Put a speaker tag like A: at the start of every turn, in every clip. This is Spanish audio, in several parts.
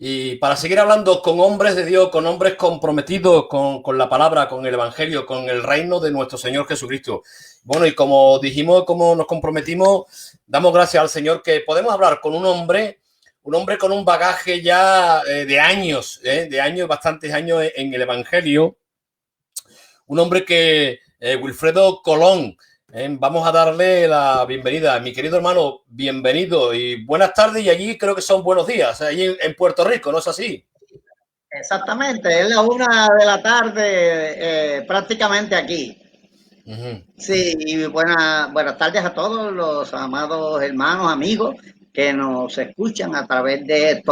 A: y para seguir hablando con hombres de Dios, con hombres comprometidos con la palabra, con el evangelio, con el reino de nuestro Señor Jesucristo. Bueno, y como dijimos, como nos comprometimos, damos gracias al Señor que podemos hablar con un hombre con un bagaje ya de años, bastantes años en el evangelio. Un hombre que, Wilfredo Colón, vamos a darle la bienvenida. Mi querido hermano, bienvenido y buenas tardes, y allí creo que son buenos días, allí en Puerto Rico, ¿no es así?
B: Exactamente, es la 1 de la tarde prácticamente aquí. Sí, y buenas tardes a todos los amados hermanos, amigos que nos escuchan a través de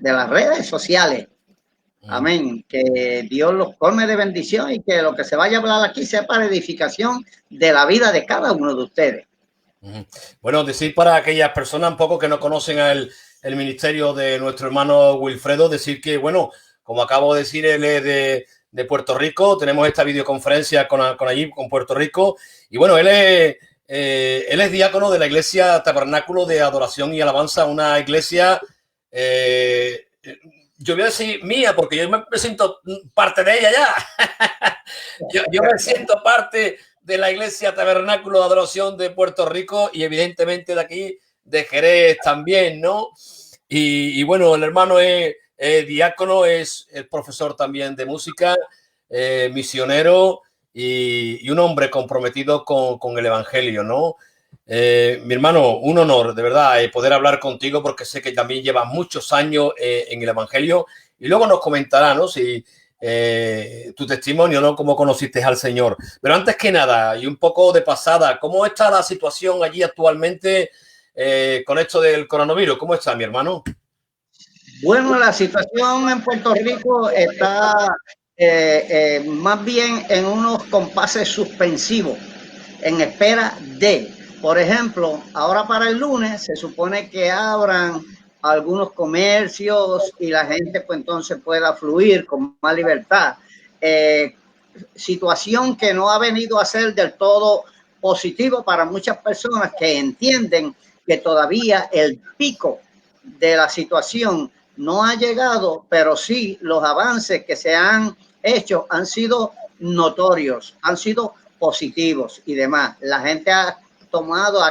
B: las redes sociales. Amén. Que Dios los colme de bendición y que lo que se vaya a hablar aquí sea para edificación de la vida de cada uno de ustedes.
A: Bueno, decir para aquellas personas un poco que no conocen el ministerio de nuestro hermano Wilfredo, decir que, bueno, como acabo de decir, él es de Puerto Rico. Tenemos esta videoconferencia con Puerto Rico. Y bueno, él es diácono de la iglesia Tabernáculo de Adoración y Alabanza, una iglesia, yo voy a decir mía, porque yo me siento parte de ella ya. yo me siento parte de la iglesia Tabernáculo de Adoración de Puerto Rico y evidentemente de aquí, de Jerez también, ¿no? Y bueno, el hermano es diácono, es profesor también de música, misionero y un hombre comprometido con el evangelio, ¿no? Mi hermano, un honor, de verdad, poder hablar contigo, porque sé que también llevas muchos años en el evangelio, y luego nos comentará, ¿no? Si tu testimonio, ¿no? Cómo conociste al Señor. Pero antes que nada, y un poco de pasada, ¿cómo está la situación allí actualmente con esto del coronavirus? ¿Cómo está, mi hermano?
B: Bueno, la situación en Puerto Rico está más bien en unos compases suspensivos, en espera de, por ejemplo, ahora para el lunes se supone que abran algunos comercios y la gente pues entonces pueda fluir con más libertad. Situación que no ha venido a ser del todo positivo para muchas personas que entienden que todavía el pico de la situación no ha llegado, pero sí los avances que se han hecho han sido notorios, han sido positivos y demás. La gente ha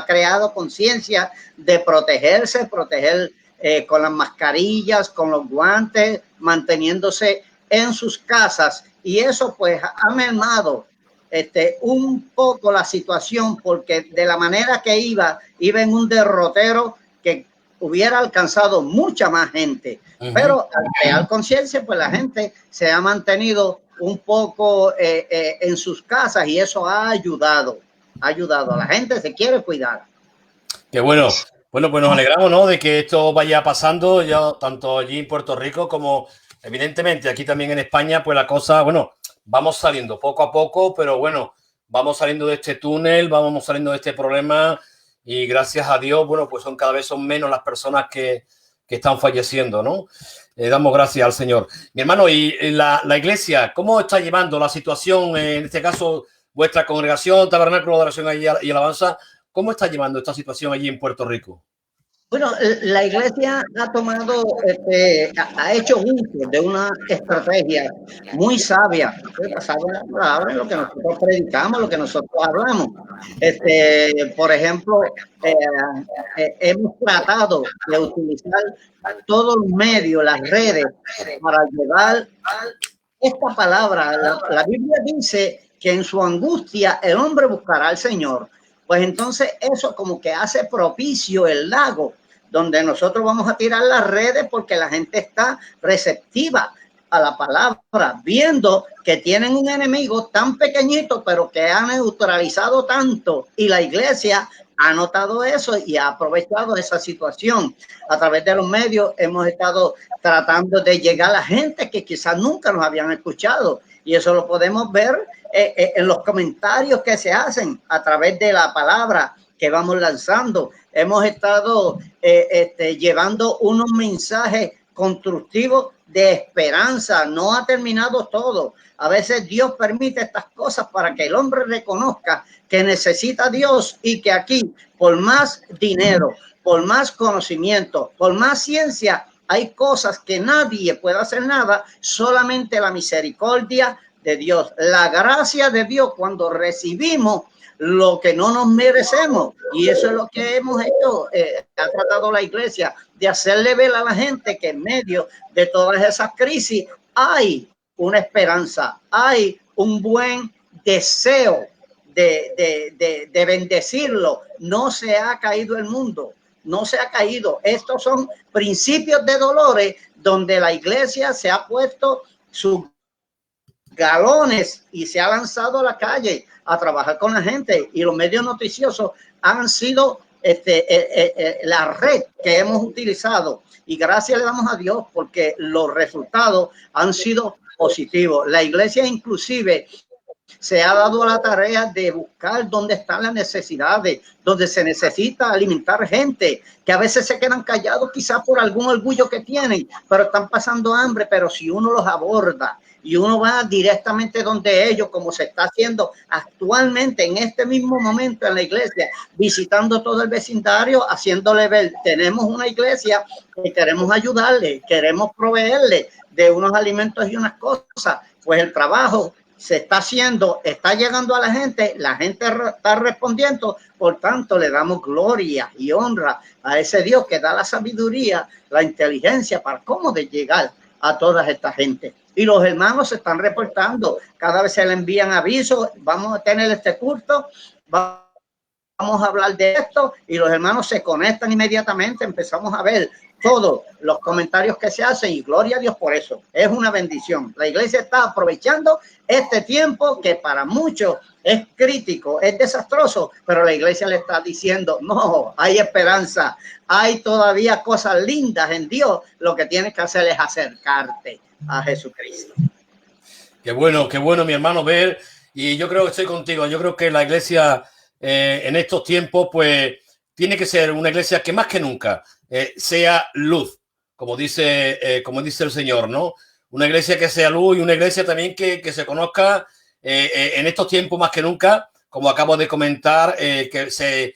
B: creado conciencia de protegerse, proteger con las mascarillas, con los guantes, manteniéndose en sus casas, y eso pues ha mermado un poco la situación, porque de la manera que iba en un derrotero que hubiera alcanzado mucha más gente, pero al crear conciencia, pues la gente se ha mantenido un poco en sus casas, y eso ha ayudado a la gente, se quiere cuidar.
A: Qué bueno. Bueno, pues nos alegramos, ¿no?, de que esto vaya pasando ya tanto allí en Puerto Rico como evidentemente aquí también en España. Pues la cosa, bueno, vamos saliendo poco a poco, pero bueno, vamos saliendo de este túnel, vamos saliendo de este problema, y gracias a Dios, bueno, pues cada vez son menos las personas que están falleciendo, ¿no? Damos gracias al Señor. Mi hermano, y la iglesia, ¿cómo está llevando la situación, en este caso, vuestra congregación, Tabernáculo de Adoración y Alabanza? ¿Cómo está llevando esta situación allí en Puerto Rico?
B: Bueno, la iglesia ha tomado, ha hecho uso de una estrategia muy sabia, basada en la palabra, en lo que nosotros predicamos, lo que nosotros hablamos. Por ejemplo, hemos tratado de utilizar todos los medios, las redes, para llevar esta palabra. La Biblia dice que en su angustia el hombre buscará al Señor. Pues entonces eso como que hace propicio el lago donde nosotros vamos a tirar las redes, porque la gente está receptiva a la palabra, viendo que tienen un enemigo tan pequeñito, pero que ha neutralizado tanto, y la iglesia ha notado eso y ha aprovechado esa situación. A través de los medios hemos estado tratando de llegar a la gente que quizás nunca nos habían escuchado, y eso lo podemos ver en los comentarios que se hacen a través de la palabra que vamos lanzando. Hemos estado llevando unos mensajes constructivos de esperanza. No ha terminado todo. A veces Dios permite estas cosas para que el hombre reconozca que necesita a Dios, y que aquí, por más dinero, por más conocimiento, por más ciencia, hay cosas que nadie puede hacer nada, solamente la misericordia de Dios, la gracia de Dios cuando recibimos lo que no nos merecemos. Y eso es lo que hemos hecho, ha tratado la iglesia de hacerle ver a la gente que en medio de todas esas crisis hay una esperanza, hay un buen deseo de bendecirlo. No se ha caído el mundo, no se ha caído. Estos son principios de dolores donde la iglesia se ha puesto sus galones y se ha lanzado a la calle a trabajar con la gente, y los medios noticiosos han sido la red que hemos utilizado, y gracias le damos a Dios porque los resultados han sido positivos. La iglesia inclusive se ha dado a la tarea de buscar dónde están las necesidades, donde se necesita alimentar gente, que a veces se quedan callados quizás por algún orgullo que tienen, pero están pasando hambre. Pero si uno los aborda y uno va directamente donde ellos, como se está haciendo actualmente en este mismo momento en la iglesia, visitando todo el vecindario, haciéndole ver, tenemos una iglesia que queremos ayudarle, queremos proveerle de unos alimentos y unas cosas, pues el trabajo se está haciendo, está llegando a la gente está respondiendo. Por tanto, le damos gloria y honra a ese Dios que da la sabiduría, la inteligencia para cómo de llegar a toda esta gente. Y los hermanos se están reportando, cada vez se le envían avisos, vamos a tener este culto, vamos a hablar de esto, y los hermanos se conectan inmediatamente. Empezamos a ver todos los comentarios que se hacen, y gloria a Dios por eso. Es una bendición. La iglesia está aprovechando este tiempo que para muchos es crítico, es desastroso, pero la iglesia le está diciendo, no, hay esperanza, hay todavía cosas lindas en Dios. Lo que tienes que hacer es acercarte a Jesucristo.
A: Qué bueno, mi hermano, ver. Y yo creo que estoy contigo. Yo creo que la iglesia en estos tiempos, pues, tiene que ser una iglesia que más que nunca sea luz, como dice el Señor, ¿no? Una iglesia que sea luz, y una iglesia también que se conozca en estos tiempos más que nunca, como acabo de comentar, que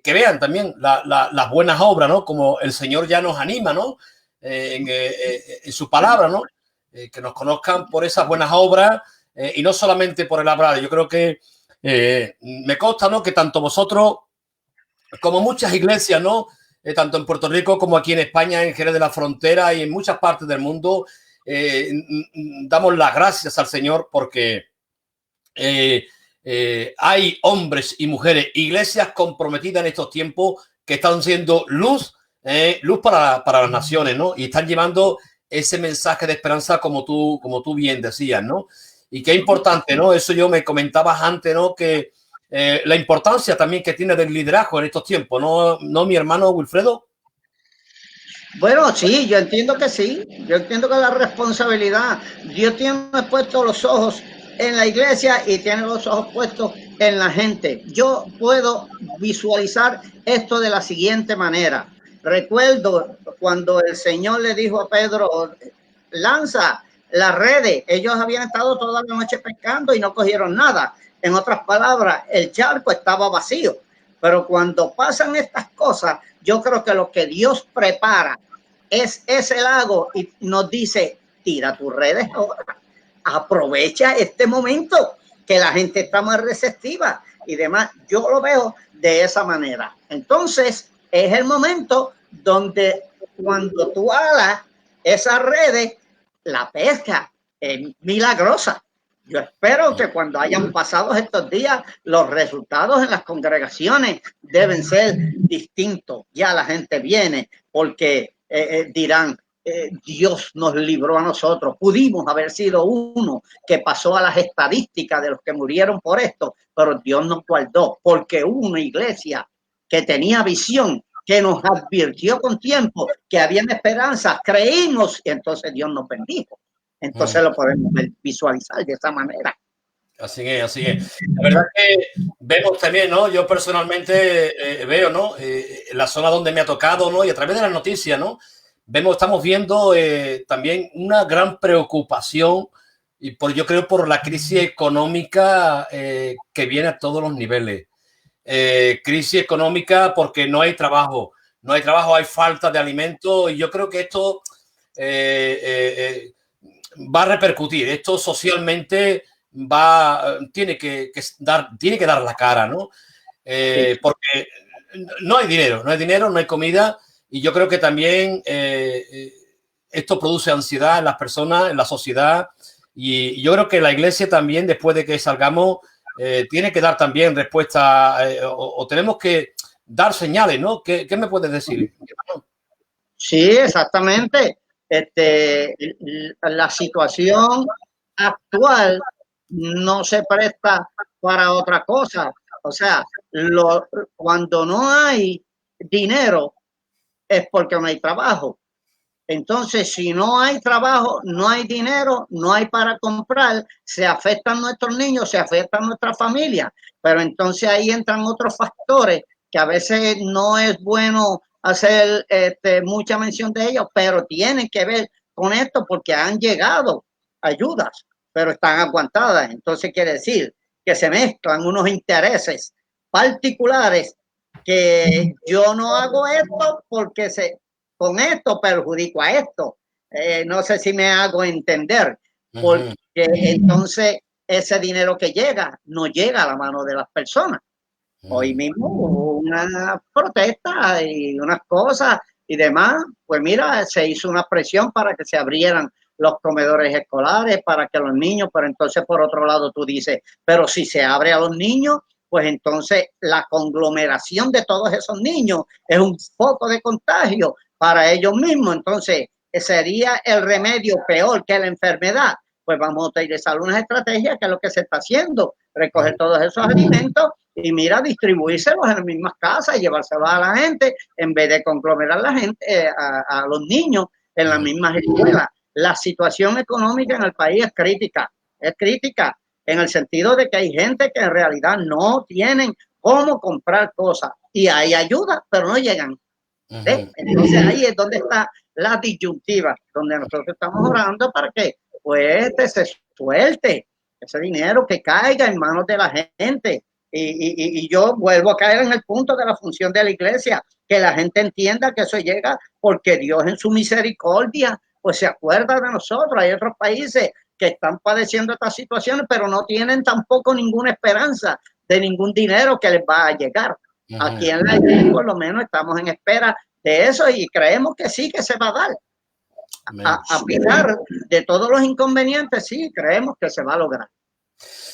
A: vean también las buenas obras, ¿no? Como el Señor ya nos anima, ¿no? En su palabra, ¿no? Que nos conozcan por esas buenas obras y no solamente por el hablar. Yo creo que me consta, ¿no? Que tanto vosotros como muchas iglesias, ¿no? Tanto en Puerto Rico como aquí en España, en Jerez de la Frontera y en muchas partes del mundo, damos las gracias al Señor porque hay hombres y mujeres, iglesias comprometidas en estos tiempos que están siendo luz para las naciones, ¿no? Y están llevando ese mensaje de esperanza como tú bien decías, ¿no? Y qué importante, ¿no? Eso yo me comentabas antes, ¿no? Que la importancia también que tiene del liderazgo en estos tiempos, ¿no, mi hermano Wilfredo?
B: Bueno, sí, yo entiendo que sí. Yo entiendo que la responsabilidad, Dios tiene puesto los ojos en la iglesia y tiene los ojos puestos en la gente. Yo puedo visualizar esto de la siguiente manera. Recuerdo cuando el Señor le dijo a Pedro, lanza las redes. Ellos habían estado toda la noche pescando y no cogieron nada. En otras palabras, el charco estaba vacío. Pero cuando pasan estas cosas, yo creo que lo que Dios prepara es ese lago y nos dice, tira tus redes ahora, aprovecha este momento que la gente está más receptiva y demás. Yo lo veo de esa manera. Entonces, es el momento donde cuando tú alas esas redes, la pesca es milagrosa. Yo espero que cuando hayan pasado estos días, los resultados en las congregaciones deben ser distintos. Ya la gente viene porque dirán, Dios nos libró a nosotros. Pudimos haber sido uno que pasó a las estadísticas de los que murieron por esto, pero Dios nos guardó porque hubo una iglesia que tenía visión, que nos advirtió con tiempo que había esperanza. Creímos y entonces Dios nos bendijo. Entonces lo podemos visualizar de esa manera.
A: Así es, así es. La verdad que vemos también, ¿no? Yo personalmente veo, ¿no? La zona donde me ha tocado, ¿no? Y a través de las noticias, ¿no? Estamos viendo también una gran preocupación y yo creo por la crisis económica que viene a todos los niveles. Crisis económica porque no hay trabajo, hay falta de alimentos, y yo creo que esto va a repercutir. Esto socialmente tiene que dar la cara, ¿no? Porque no hay dinero, no hay comida, y yo creo que también esto produce ansiedad en las personas, en la sociedad, y yo creo que la Iglesia también, después de que salgamos, tiene que dar también respuesta, o tenemos que dar señales, ¿no? ¿Qué me puedes decir?
B: Sí, exactamente. La situación actual no se presta para otra cosa. O sea, cuando no hay dinero es porque no hay trabajo. Entonces, si no hay trabajo, no hay dinero, no hay para comprar, se afectan nuestros niños, se afectan nuestra familia. Pero entonces ahí entran otros factores que a veces no es bueno hacer mucha mención de ellos, pero tienen que ver con esto porque han llegado ayudas, pero están aguantadas. Entonces quiere decir que se mezclan unos intereses particulares que yo no hago esto porque con esto perjudico a esto. No sé si me hago entender, porque entonces ese dinero que llega no llega a la mano de las personas. Hoy mismo hubo una protesta y unas cosas y demás. Pues mira, se hizo una presión para que se abrieran los comedores escolares, para que los niños, pero entonces por otro lado tú dices, pero si se abre a los niños, pues entonces la conglomeración de todos esos niños es un foco de contagio para ellos mismos. Entonces sería el remedio peor que la enfermedad. Pues vamos a utilizar unas estrategias que es lo que se está haciendo, recoger todos esos alimentos y mira, distribuírselos en las mismas casas y llevárselos a la gente en vez de conglomerar la gente, a los niños en las mismas escuelas. La situación económica en el país es crítica en el sentido de que hay gente que en realidad no tienen cómo comprar cosas y hay ayuda, pero no llegan. Entonces ahí es donde está la disyuntiva, donde nosotros estamos orando para que pues se suelte ese dinero, que caiga en manos de la gente. Y yo vuelvo a caer en el punto de la función de la iglesia, que la gente entienda que eso llega porque Dios en su misericordia pues se acuerda de nosotros. Hay otros países que están padeciendo estas situaciones, pero no tienen tampoco ninguna esperanza de ningún dinero que les va a llegar. Aquí en la iglesia por lo menos estamos en espera de eso y creemos que sí, que se va a dar. A pesar de todos los inconvenientes, sí, creemos que se va a lograr.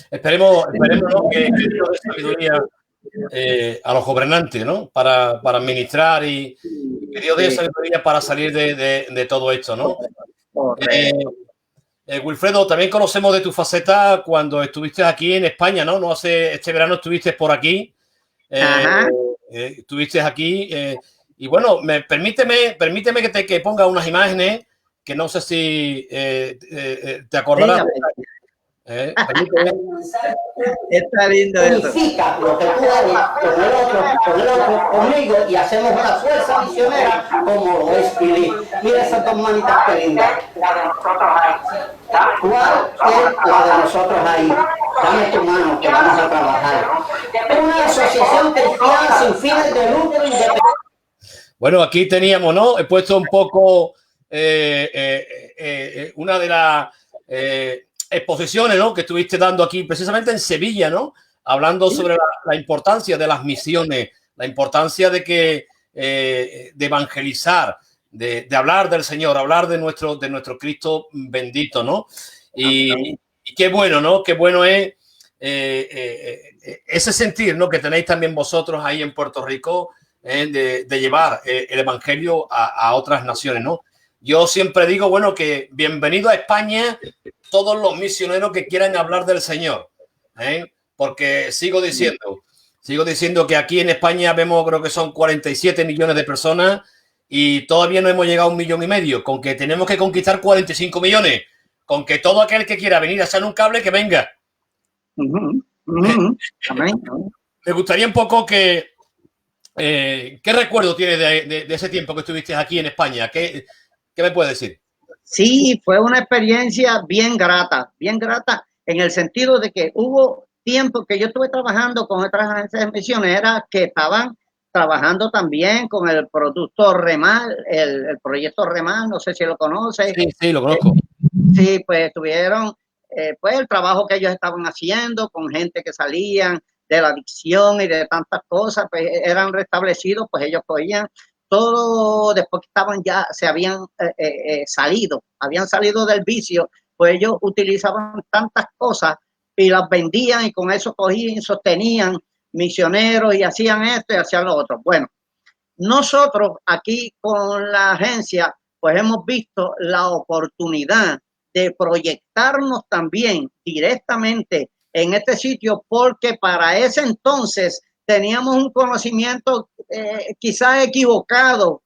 A: Esperemos ¿no? que Dios dé sabiduría a los gobernantes, ¿no? Para administrar y que Dios dé sabiduría para salir de todo esto, ¿no? Wilfredo, también conocemos de tu faceta cuando estuviste aquí en España, ¿no? No hace este verano estuviste por aquí. Estuviste aquí y bueno, permíteme que ponga unas imágenes que no sé si te acordarás.
B: Está lindo eso.
C: Unifica lo que tú eres con el otro, conmigo y hacemos una fuerza misionera como lo es Pili. Mira esas dos manitas que lindas. ¿Cuál es la de nosotros ahí? Dame tu mano que vamos a trabajar. Una asociación cristiana sin fines de lucro independiente.
A: Bueno, aquí teníamos, ¿no? He puesto un poco una de las exposiciones, ¿no? Que estuviste dando aquí precisamente en Sevilla, ¿no? Hablando sobre la importancia de las misiones, la importancia de que de evangelizar, de hablar del Señor, hablar de nuestro Cristo bendito, ¿no? Y qué bueno, ¿no? Qué bueno es ese sentir, ¿no? Que tenéis también vosotros ahí en Puerto Rico, de llevar el evangelio a otras naciones, ¿no? Yo siempre digo, bueno, que bienvenido a España todos los misioneros que quieran hablar del Señor, porque sigo diciendo que aquí en España vemos, creo que son 47 millones de personas y todavía no hemos llegado a 1,5 millones, con que tenemos que conquistar 45 millones, con que todo aquel que quiera venir a echar un cable, que venga. Me gustaría un poco que ¿qué recuerdo tienes de ese tiempo que estuviste aquí en España? ¿Qué me puedes decir?
B: Sí, fue una experiencia bien grata en el sentido de que hubo tiempo que yo estuve trabajando con otras agencias de misioneras que estaban trabajando también con el producto Remal, el proyecto Remal, no sé si lo conoces.
A: Sí, sí, lo conozco.
B: Sí, pues tuvieron pues el trabajo que ellos estaban haciendo con gente que salían de la adicción y de tantas cosas, pues eran restablecidos, pues ellos cogían todo, después que estaban ya, se habían habían salido del vicio, pues ellos utilizaban tantas cosas y las vendían y con eso cogían, sostenían misioneros y hacían esto y hacían lo otro. Bueno, nosotros aquí con la agencia, pues hemos visto la oportunidad de proyectarnos también directamente en este sitio, porque para ese entonces teníamos un conocimiento quizás equivocado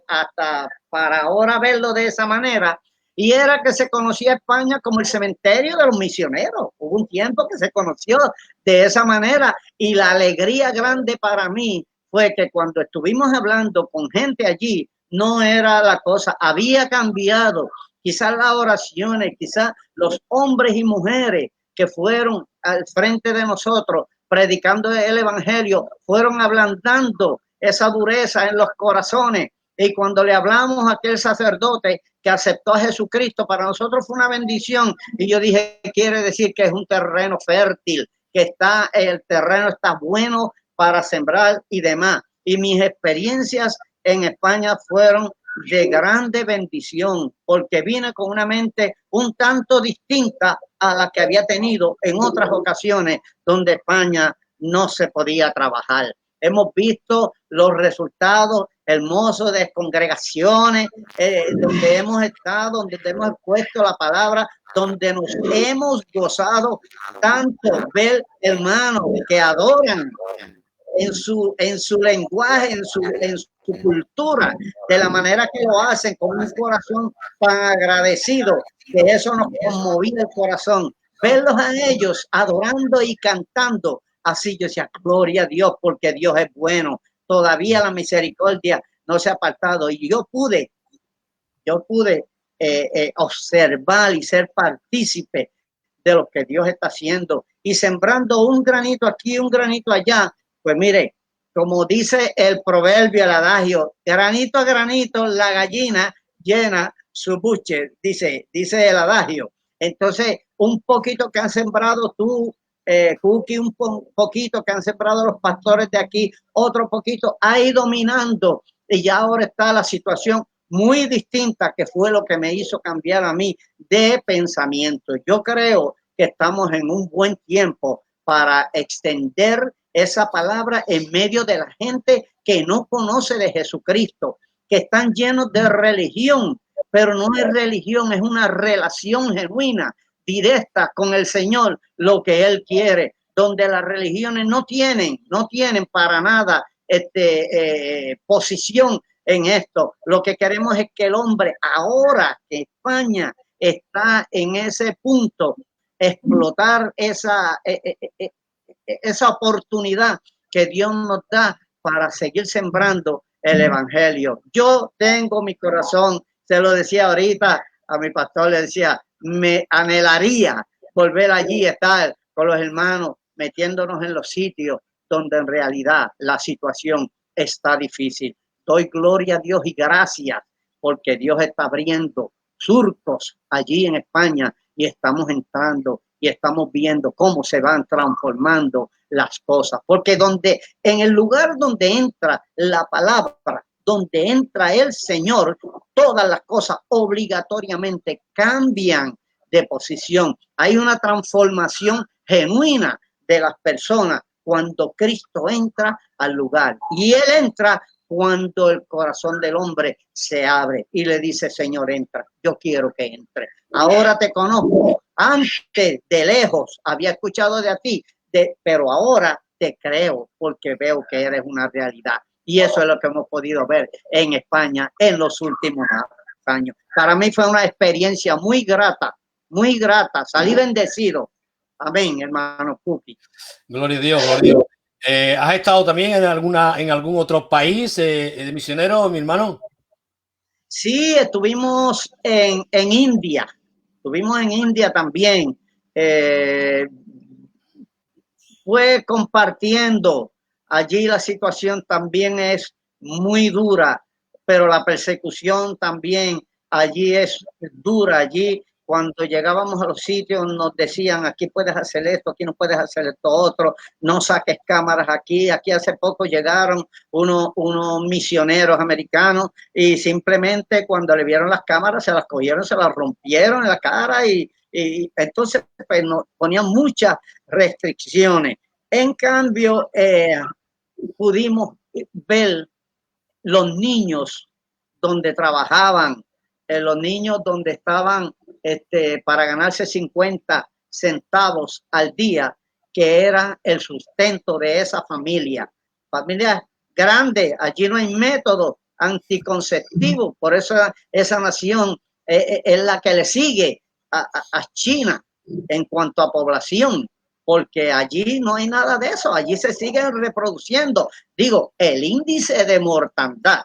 B: hasta para ahora verlo de esa manera, y era que se conocía España como el cementerio de los misioneros. Hubo un tiempo que se conoció de esa manera, y la alegría grande para mí fue que cuando estuvimos hablando con gente allí, no era la cosa, había cambiado. Quizás las oraciones, quizás los hombres y mujeres que fueron al frente de nosotros predicando el evangelio, fueron ablandando esa dureza en los corazones. Y cuando le hablamos a aquel sacerdote que aceptó a Jesucristo, para nosotros fue una bendición. Y yo dije, quiere decir que es un terreno fértil, que el terreno está bueno para sembrar y demás. Y mis experiencias en España fueron de grande bendición, porque vine con una mente un tanto distinta a la que había tenido en otras ocasiones donde España no se podía trabajar. Hemos visto los resultados hermosos de congregaciones donde hemos estado, donde hemos expuesto la palabra, donde nos hemos gozado tanto ver hermanos que adoran en su lenguaje, en su cultura, de la manera que lo hacen, con un corazón tan agradecido, que eso nos conmovía el corazón. Verlos a ellos adorando y cantando, así yo decía, gloria a Dios, porque Dios es bueno, todavía la misericordia no se ha apartado. Y yo pude observar y ser partícipe de lo que Dios está haciendo y sembrando un granito aquí, un granito allá. Pues mire, como dice el proverbio, el adagio, granito a granito la gallina llena su buche, dice el adagio. Entonces, un poquito que han sembrado tú, Cookie, un poquito que han sembrado los pastores de aquí, otro poquito ha ido minando, y ya ahora está la situación muy distinta, que fue lo que me hizo cambiar a mí de pensamiento. Yo creo que estamos en un buen tiempo para extender esa palabra en medio de la gente que no conoce de Jesucristo, que están llenos de religión, pero no es religión, es una relación genuina, directa con el Señor, lo que Él quiere, donde las religiones no tienen para nada posición en esto. Lo que queremos es que el hombre, ahora que España está en ese punto, explotar esa oportunidad que Dios nos da para seguir sembrando el evangelio. Yo tengo mi corazón, se lo decía ahorita a mi pastor, le decía, me anhelaría volver allí, estar con los hermanos, metiéndonos en los sitios donde en realidad la situación está difícil. Doy gloria a Dios y gracias porque Dios está abriendo surcos allí en España y estamos entrando y estamos viendo cómo se van transformando las cosas. Porque en el lugar donde entra la palabra, donde entra el Señor, todas las cosas obligatoriamente cambian de posición. Hay una transformación genuina de las personas cuando Cristo entra al lugar. Y Él entra cuando el corazón del hombre se abre y le dice, Señor, entra, yo quiero que entre. Ahora te conozco, antes de lejos había escuchado de ti, pero ahora te creo porque veo que eres una realidad. Y eso es lo que hemos podido ver en España en los últimos años. Para mí fue una experiencia muy grata, salí bendecido. Amén, hermano Cookie.
A: Gloria a Dios, gloria a Dios. ¿Has estado también en algún otro país de misionero, mi hermano?
B: Sí, estuvimos en India. Estuvimos en India también. Fue compartiendo allí la situación también es muy dura, pero la persecución también allí es dura. Allí cuando llegábamos a los sitios nos decían, aquí puedes hacer esto, aquí no puedes hacer esto otro, no saques cámaras aquí. Aquí hace poco llegaron unos misioneros americanos y simplemente cuando le vieron las cámaras se las cogieron, se las rompieron en la cara y entonces pues, nos ponían muchas restricciones. En cambio, pudimos ver los niños donde trabajaban, los niños donde estaban para ganarse 50 centavos al día, que era el sustento de esa familia. Familia grande, allí no hay método anticonceptivo, por eso esa nación es la que le sigue a China en cuanto a población, porque allí no hay nada de eso, allí se siguen reproduciendo. Digo, el índice de mortandad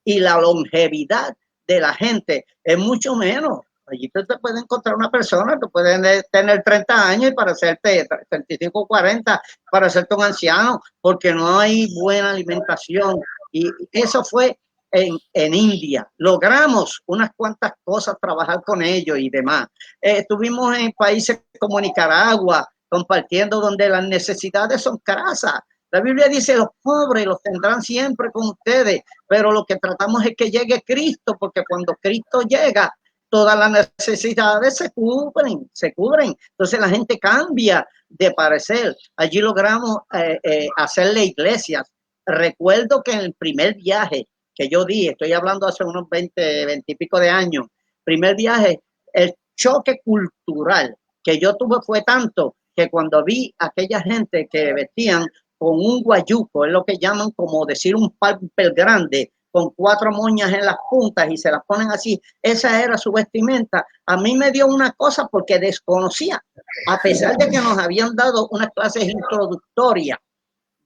B: y la longevidad de la gente es mucho menos. Allí te puede encontrar una persona que puede tener 30 años y para hacerte 35, 40, para hacerte un anciano, porque no hay buena alimentación. Y eso fue en India. Logramos unas cuantas cosas, trabajar con ellos y demás. Estuvimos en países como Nicaragua, compartiendo donde las necesidades son crasas. La Biblia dice, los pobres los tendrán siempre con ustedes, pero lo que tratamos es que llegue Cristo, porque cuando Cristo llega, todas las necesidades se cubren. Entonces la gente cambia de parecer. Allí logramos hacerle iglesias. Recuerdo que en el primer viaje que yo di, estoy hablando hace unos 20 y pico de años, primer viaje, el choque cultural que yo tuve fue tanto que cuando vi a aquella gente que vestían con un guayuco, es lo que llaman como decir un papel grande, con 4 moñas en las puntas y se las ponen así, esa era su vestimenta. A mí me dio una cosa porque desconocía, a pesar de que nos habían dado unas clases introductorias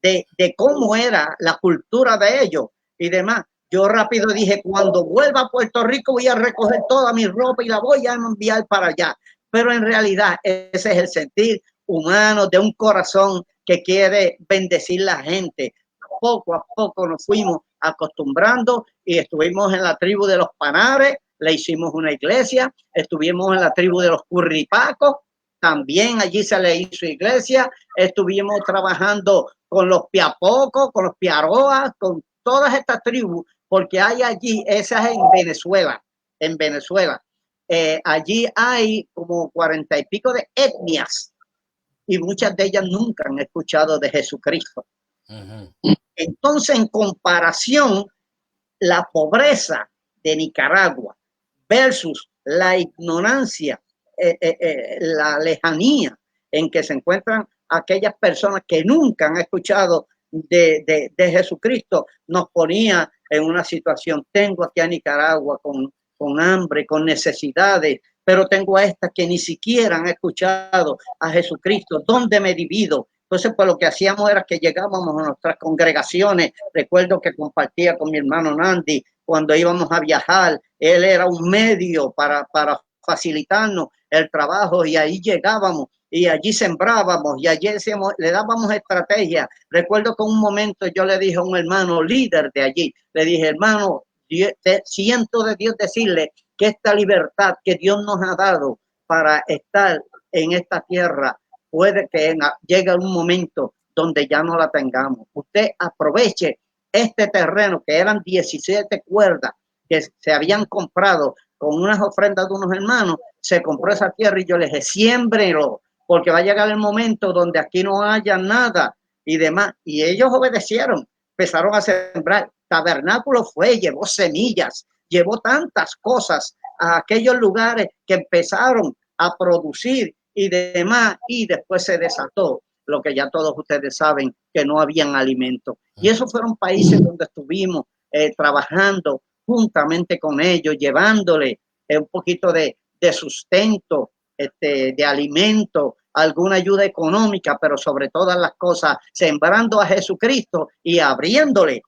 B: de cómo era la cultura de ellos y demás. Yo rápido dije, cuando vuelva a Puerto Rico voy a recoger toda mi ropa y la voy a enviar para allá. Pero en realidad ese es el sentir humano de un corazón que quiere bendecir la gente. Poco a poco nos fuimos acostumbrando y estuvimos en la tribu de los Panares, le hicimos una iglesia, estuvimos en la tribu de los Curripacos, también allí se le hizo iglesia, estuvimos trabajando con los Piapocos, con los Piaroas, con todas estas tribus, porque hay allí, esas en Venezuela, allí hay como 40 y pico de etnias y muchas de ellas nunca han escuchado de Jesucristo. Entonces, en comparación, la pobreza de Nicaragua versus la ignorancia, la lejanía en que se encuentran aquellas personas que nunca han escuchado de Jesucristo, nos ponía en una situación. Tengo aquí a Nicaragua con hambre, con necesidades, pero tengo a estas que ni siquiera han escuchado a Jesucristo. ¿Dónde me divido? Entonces, pues lo que hacíamos era que llegábamos a nuestras congregaciones. Recuerdo que compartía con mi hermano Nandi cuando íbamos a viajar. Él era un medio para facilitarnos el trabajo y ahí llegábamos y allí sembrábamos y allí le dábamos estrategia. Recuerdo que un momento yo le dije a un hermano líder de allí, le dije, hermano, siento de Dios decirle que esta libertad que Dios nos ha dado para estar en esta tierra, puede que llegue un momento donde ya no la tengamos. Usted aproveche este terreno, que eran 17 cuerdas que se habían comprado con unas ofrendas de unos hermanos, se compró esa tierra y yo le dije, siémbrelo, porque va a llegar el momento donde aquí no haya nada y demás. Y ellos obedecieron, empezaron a sembrar. Tabernáculo llevó semillas, llevó tantas cosas a aquellos lugares que empezaron a producir y demás, y después se desató lo que ya todos ustedes saben, que no habían alimento. Y esos fueron países donde estuvimos trabajando juntamente con ellos, llevándole un poquito de sustento, de alimento, alguna ayuda económica, pero sobre todas las cosas, sembrando a Jesucristo y abriéndole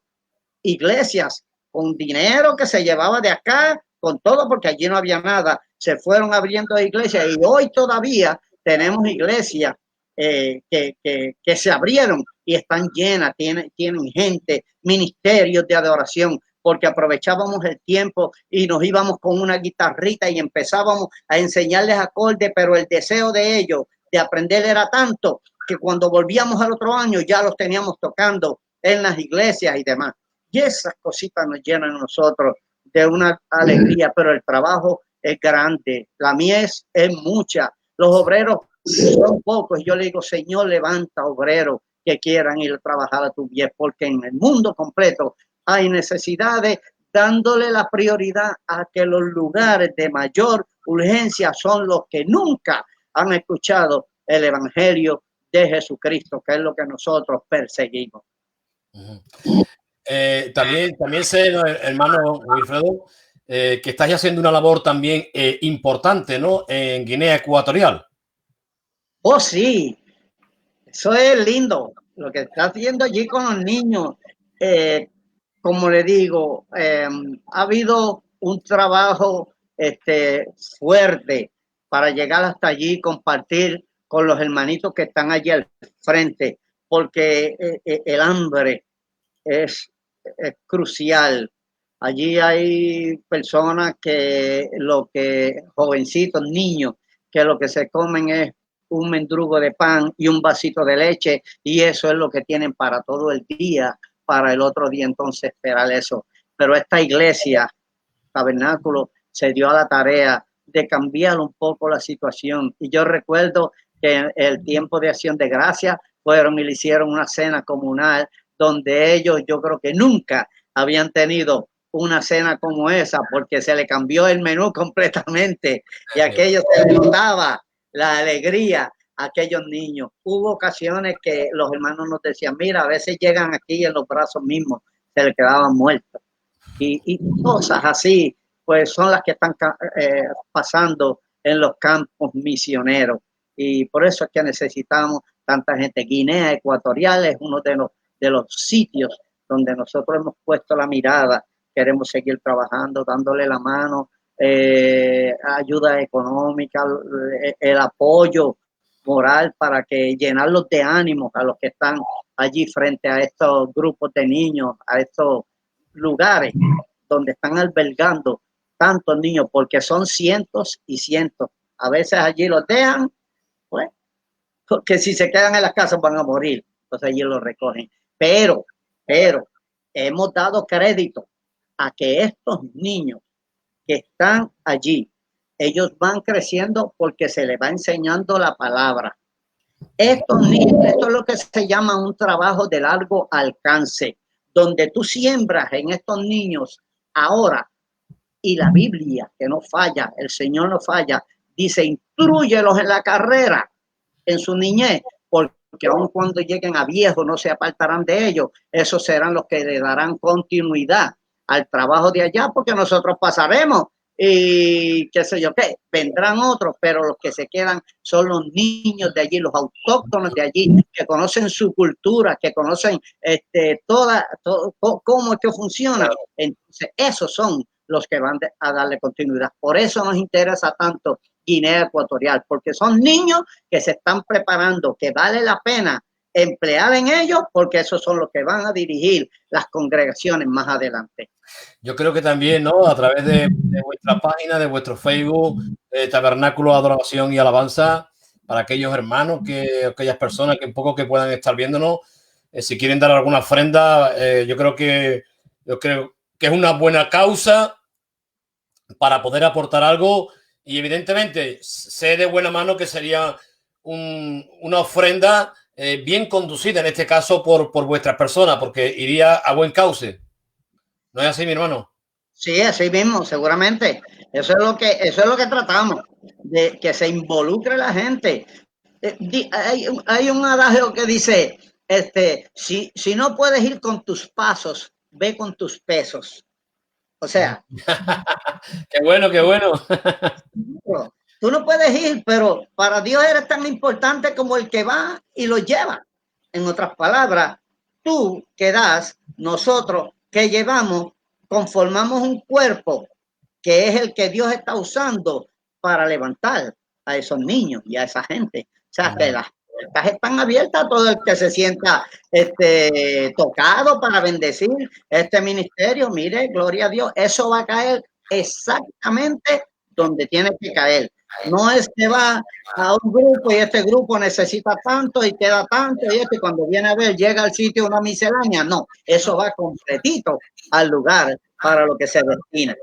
B: iglesias con dinero que se llevaba de acá, con todo, porque allí no había nada. Se fueron abriendo iglesias y hoy todavía tenemos iglesias que se abrieron y están llenas, tienen gente, ministerios de adoración, porque aprovechábamos el tiempo y nos íbamos con una guitarrita y empezábamos a enseñarles acordes, pero el deseo de ellos de aprender era tanto que cuando volvíamos al otro año ya los teníamos tocando en las iglesias y demás. Y esas cositas nos llenan a nosotros de una alegría, pero el trabajo es grande, la mies es mucha, los obreros son pocos. Yo le digo, Señor, levanta obreros que quieran ir a trabajar a tu mies, porque en el mundo completo hay necesidades, dándole la prioridad a que los lugares de mayor urgencia son los que nunca han escuchado el evangelio de Jesucristo, que es lo que nosotros perseguimos.
A: También sé, ¿no, hermano Wilfredo, que estás haciendo una labor también importante, ¿no?, en Guinea Ecuatorial.
B: Oh, sí, eso es lindo, lo que está haciendo allí con los niños. Como le digo, ha habido un trabajo fuerte para llegar hasta allí, compartir con los hermanitos que están allí al frente, porque el hambre es crucial. Allí hay personas jovencitos, niños, que lo que se comen es un mendrugo de pan y un vasito de leche, y eso es lo que tienen para todo el día, para el otro día entonces esperar eso. Pero esta iglesia, Tabernáculo, se dio a la tarea de cambiar un poco la situación. Y yo recuerdo que en el tiempo de Acción de Gracias fueron y le hicieron una cena comunal donde ellos, yo creo que nunca habían tenido una cena como esa, porque se le cambió el menú completamente y aquello se le notaba la alegría a aquellos niños. Hubo ocasiones que los hermanos nos decían, mira, a veces llegan aquí en los brazos mismos, se le quedaban muertos. Y cosas así, pues son las que están pasando en los campos misioneros. Y por eso es que necesitamos tanta gente. Guinea Ecuatorial es uno de los sitios donde nosotros hemos puesto la mirada. Queremos seguir trabajando, dándole la mano, ayuda económica, el apoyo moral para que llenarlos de ánimo a los que están allí frente a estos grupos de niños, a estos lugares donde están albergando tantos niños, porque son cientos y cientos. A veces allí los dejan, pues, porque si se quedan en las casas van a morir, entonces allí los recogen. Pero hemos dado crédito a que estos niños que están allí, ellos van creciendo porque se les va enseñando la palabra. Estos niños, esto es lo que se llama un trabajo de largo alcance, donde tú siembras en estos niños ahora, y la Biblia, que no falla, el Señor no falla, dice, instrúyelos en la carrera, en su niñez, porque aun cuando lleguen a viejos no se apartarán de ellos. Esos serán los que le darán continuidad al trabajo de allá, porque nosotros pasaremos y qué sé yo qué, vendrán otros, pero los que se quedan son los niños de allí, los autóctonos de allí, que conocen su cultura, que conocen cómo es que funciona. Entonces, esos son los que van a darle continuidad. Por eso nos interesa tanto Guinea Ecuatorial, porque son niños que se están preparando, que vale la pena emplear en ellos, porque esos son los que van a dirigir las congregaciones más adelante.
A: Yo creo que también, ¿no?, a través de vuestra página, de vuestro Facebook, Tabernáculo, Adoración y Alabanza, para aquellos hermanos, aquellas personas que un poco que puedan estar viéndonos, si quieren dar alguna ofrenda, yo creo que es una buena causa para poder aportar algo, y evidentemente sé de buena mano que sería una ofrenda bien conducida, en este caso por vuestras personas, porque iría a buen cauce. ¿No es así, mi hermano?
B: Sí, así mismo, seguramente. Eso es lo que tratamos, de que se involucre la gente. Hay un adagio que dice, si no puedes ir con tus pasos, ve con tus pesos. O sea,
A: qué bueno, qué bueno.
B: Tú no puedes ir, pero para Dios eres tan importante como el que va y lo lleva. En otras palabras, tú que das, nosotros que llevamos, conformamos un cuerpo que es el que Dios está usando para levantar a esos niños y a esa gente. O sea, que puertas están abiertas a todo el que se sienta tocado para bendecir este ministerio. Mire, gloria a Dios, eso va a caer exactamente donde tiene que caer. No es que va a un grupo y este grupo necesita tanto y queda tanto y cuando viene a ver llega al sitio una miscelánea. No, eso va completito al lugar para lo que se destina.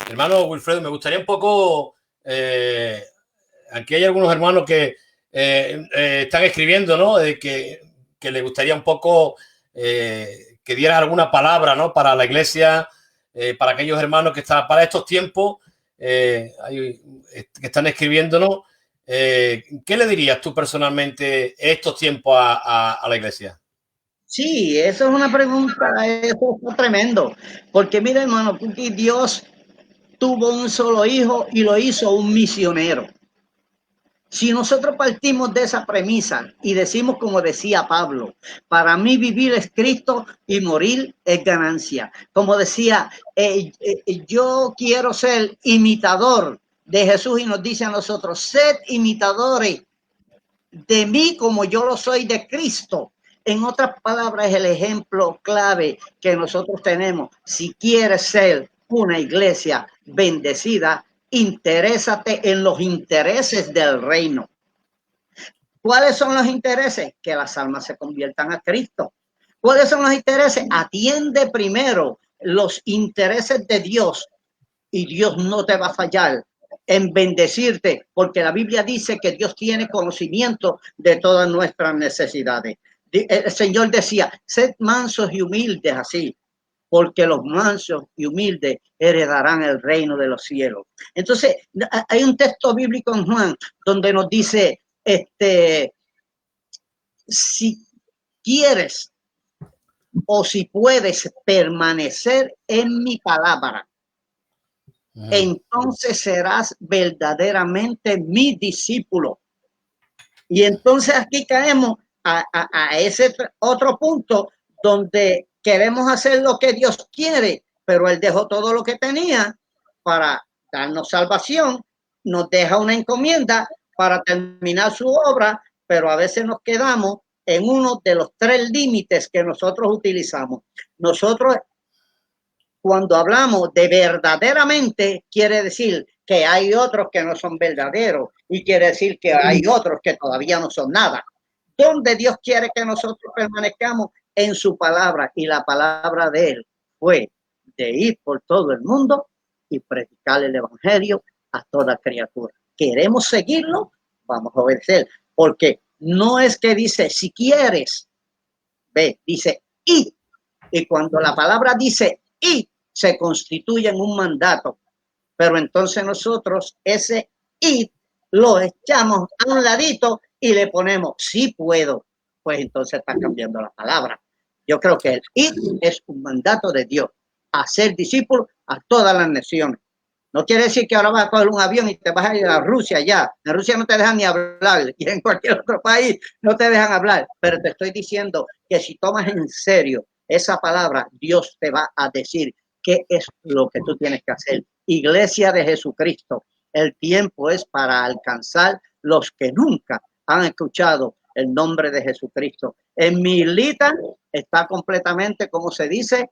A: Hermano Wilfredo, me gustaría un poco, aquí hay algunos hermanos que están escribiendo, ¿no? Que le gustaría un poco que diera alguna palabra, ¿no? Para la iglesia, para aquellos hermanos que están para estos tiempos, que están escribiéndonos. ¿Qué le dirías tú personalmente estos tiempos a la iglesia?
B: Sí, eso es una pregunta, eso es tremendo, porque mira, hermano, Dios tuvo un solo hijo y lo hizo un misionero. Si nosotros partimos de esa premisa y decimos como decía Pablo, para mí vivir es Cristo y morir es ganancia. Como decía, yo quiero ser imitador de Jesús y nos dice a nosotros, sed imitadores de mí como yo lo soy de Cristo. En otras palabras, es el ejemplo clave que nosotros tenemos. Si quieres ser una iglesia bendecida, interésate en los intereses del reino. ¿Cuáles son los intereses? Que las almas se conviertan a Cristo. ¿Cuáles son los intereses? Atiende primero los intereses de Dios y Dios no te va a fallar en bendecirte, porque la Biblia dice que Dios tiene conocimiento de todas nuestras necesidades. El Señor decía, sed mansos y humildes así, porque los mansos y humildes heredarán el reino de los cielos. Entonces, hay un texto bíblico en Juan donde nos dice, si quieres o si puedes permanecer en mi palabra, entonces serás verdaderamente mi discípulo. Y entonces aquí caemos a ese otro punto donde queremos hacer lo que Dios quiere, pero Él dejó todo lo que tenía para darnos salvación, nos deja una encomienda para terminar su obra, pero a veces nos quedamos en uno de los tres límites que nosotros utilizamos. Nosotros, cuando hablamos de verdaderamente, quiere decir que hay otros que no son verdaderos y quiere decir que hay otros que todavía no son nada. ¿Dónde Dios quiere que nosotros permanezcamos? En su palabra, y la palabra de Él fue de ir por todo el mundo y predicar el evangelio a toda criatura. ¿Queremos seguirlo? Vamos a obedecer, porque no es que dice si quieres, ve, dice y cuando la palabra dice y, se constituye en un mandato, pero entonces nosotros ese y lo echamos a un ladito y le ponemos sí puedo, pues entonces está cambiando la palabra. Yo creo que el ir es un mandato de Dios, hacer discípulos a todas las naciones. No quiere decir que ahora vas a coger un avión y te vas a ir a Rusia ya. En Rusia no te dejan ni hablar y en cualquier otro país no te dejan hablar, pero te estoy diciendo que si tomas en serio esa palabra, Dios te va a decir qué es lo que tú tienes que hacer. Iglesia de Jesucristo, el tiempo es para alcanzar los que nunca han escuchado el nombre de Jesucristo. En Milita está completamente, como se dice,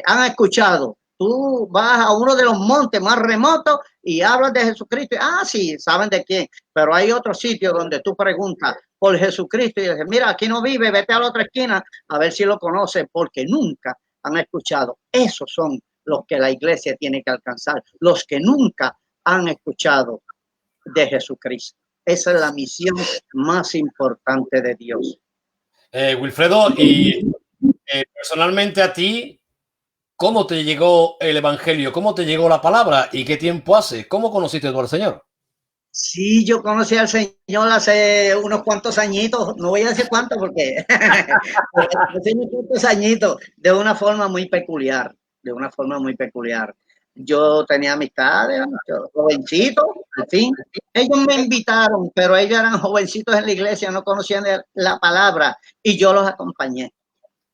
B: han escuchado. Tú vas a uno de los montes más remotos y hablas de Jesucristo. Ah, sí, saben de quién. Pero hay otro sitio donde tú preguntas por Jesucristo y dices, mira, aquí no vive, vete a la otra esquina a ver si lo conoces, porque nunca han escuchado. Esos son los que la iglesia tiene que alcanzar, los que nunca han escuchado de Jesucristo. Esa es la misión más importante de Dios.
A: Wilfredo, y personalmente a ti, ¿cómo te llegó el evangelio? ¿Cómo te llegó la palabra? ¿Y qué tiempo hace? ¿Cómo conociste tú al Señor?
B: Sí, yo conocí al Señor hace unos cuantos añitos, no voy a decir cuántos porque hace unos cuantos añitos, de una forma muy peculiar, de una forma muy peculiar. Yo tenía amistades, jovencitos, en fin. Ellos me invitaron, pero ellos eran jovencitos en la iglesia, no conocían la palabra y yo los acompañé.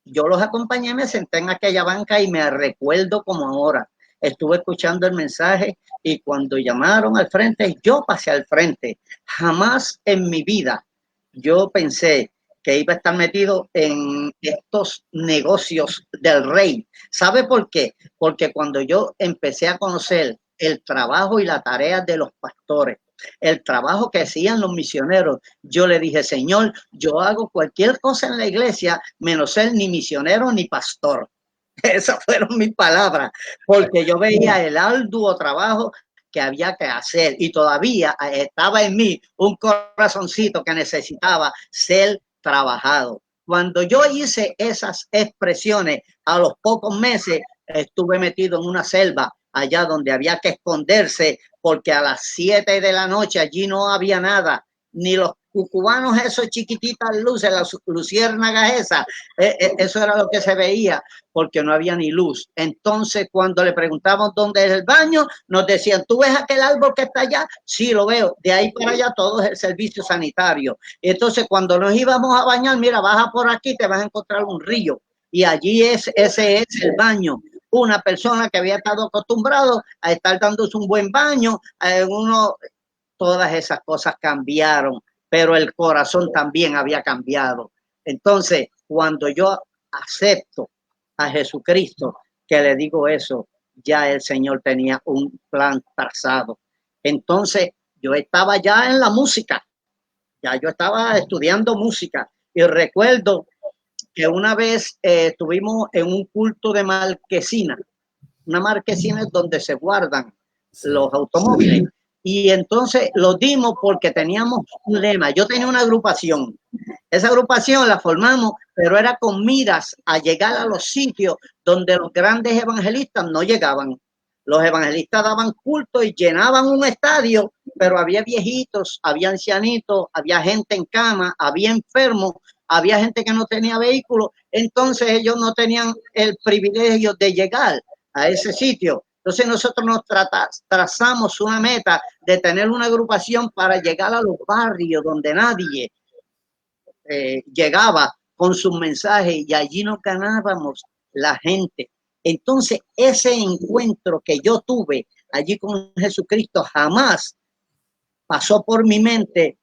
B: Yo los acompañé, me senté en aquella banca y me recuerdo como ahora. estuve escuchando el mensaje y cuando llamaron al frente, yo pasé al frente. Jamás en mi vida yo pensé que iba a estar metido en estos negocios del rey. ¿Sabe por qué? Porque cuando yo empecé a conocer el trabajo y la tarea de los pastores, el trabajo que hacían los misioneros, yo le dije, Señor, yo hago cualquier cosa en la iglesia menos ser ni misionero ni pastor. Esas fueron mis palabras, porque yo veía el arduo trabajo que había que hacer y todavía estaba en mí un corazoncito que necesitaba ser trabajado. Cuando yo hice esas expresiones, a los pocos meses estuve metido en una selva allá donde había que esconderse porque a las 7 de la noche allí no había nada, ni los cubanos esos chiquititas luces, las luciérnagas esas, eso era lo que se veía porque no había ni luz. Entonces cuando le preguntamos dónde es el baño, nos decían, ¿tú ves aquel árbol que está allá? Sí, lo veo. De ahí para allá todo es el servicio sanitario. Entonces cuando nos íbamos a bañar, mira, baja por aquí, te vas a encontrar un río y allí ese es el baño. Una persona que había estado acostumbrado a estar dándose un buen baño, todas esas cosas cambiaron, pero el corazón también había cambiado. Entonces, cuando yo acepto a Jesucristo, que le digo eso, ya el Señor tenía un plan trazado. Entonces, yo estaba ya en la música, ya yo estaba estudiando música y recuerdo que una vez estuvimos en un culto de marquesina. Una marquesina es donde se guardan los automóviles. Y entonces lo dimos porque teníamos un lema. Yo tenía una agrupación. Esa agrupación la formamos, pero era con miras a llegar a los sitios donde los grandes evangelistas no llegaban. Los evangelistas daban culto y llenaban un estadio, pero había viejitos, había ancianitos, había gente en cama, había enfermos, había gente que no tenía vehículo. Entonces ellos no tenían el privilegio de llegar a ese sitio. Entonces nosotros nos trazamos una meta de tener una agrupación para llegar a los barrios donde nadie llegaba con sus mensajes y allí nos ganábamos la gente. Entonces ese encuentro que yo tuve allí con Jesucristo jamás pasó por mi mente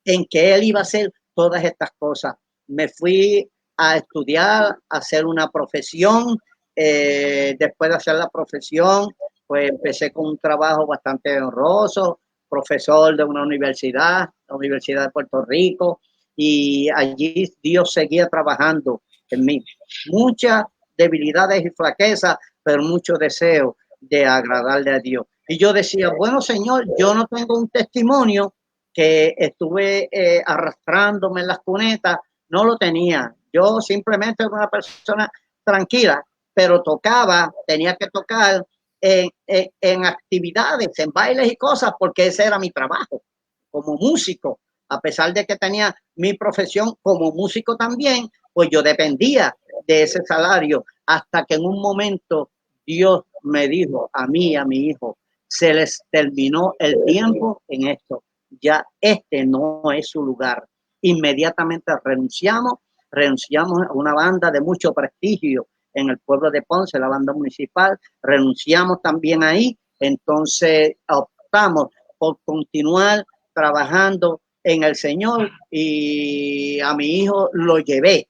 B: en que Él iba a hacer todas estas cosas. Me fui a estudiar, a hacer una profesión. Después de hacer la profesión, pues empecé con un trabajo bastante honroso, profesor de una universidad, la Universidad de Puerto Rico, y allí Dios seguía trabajando en mí. Muchas debilidades y flaquezas, pero mucho deseo de agradarle a Dios. Y yo decía, bueno, Señor, yo no tengo un testimonio que estuve arrastrándome en las cunetas, no lo tenía. Yo simplemente era una persona tranquila, pero tocaba, tenía que tocar en actividades, en bailes y cosas, porque ese era mi trabajo como músico. A pesar de que tenía mi profesión como músico también, pues yo dependía de ese salario hasta que en un momento Dios me dijo a mí y a mi hijo, se les terminó el tiempo en esto, ya este no es su lugar. Inmediatamente renunciamos a una banda de mucho prestigio en el pueblo de Ponce, la banda municipal, renunciamos también ahí, entonces optamos por continuar trabajando en el Señor y a mi hijo lo llevé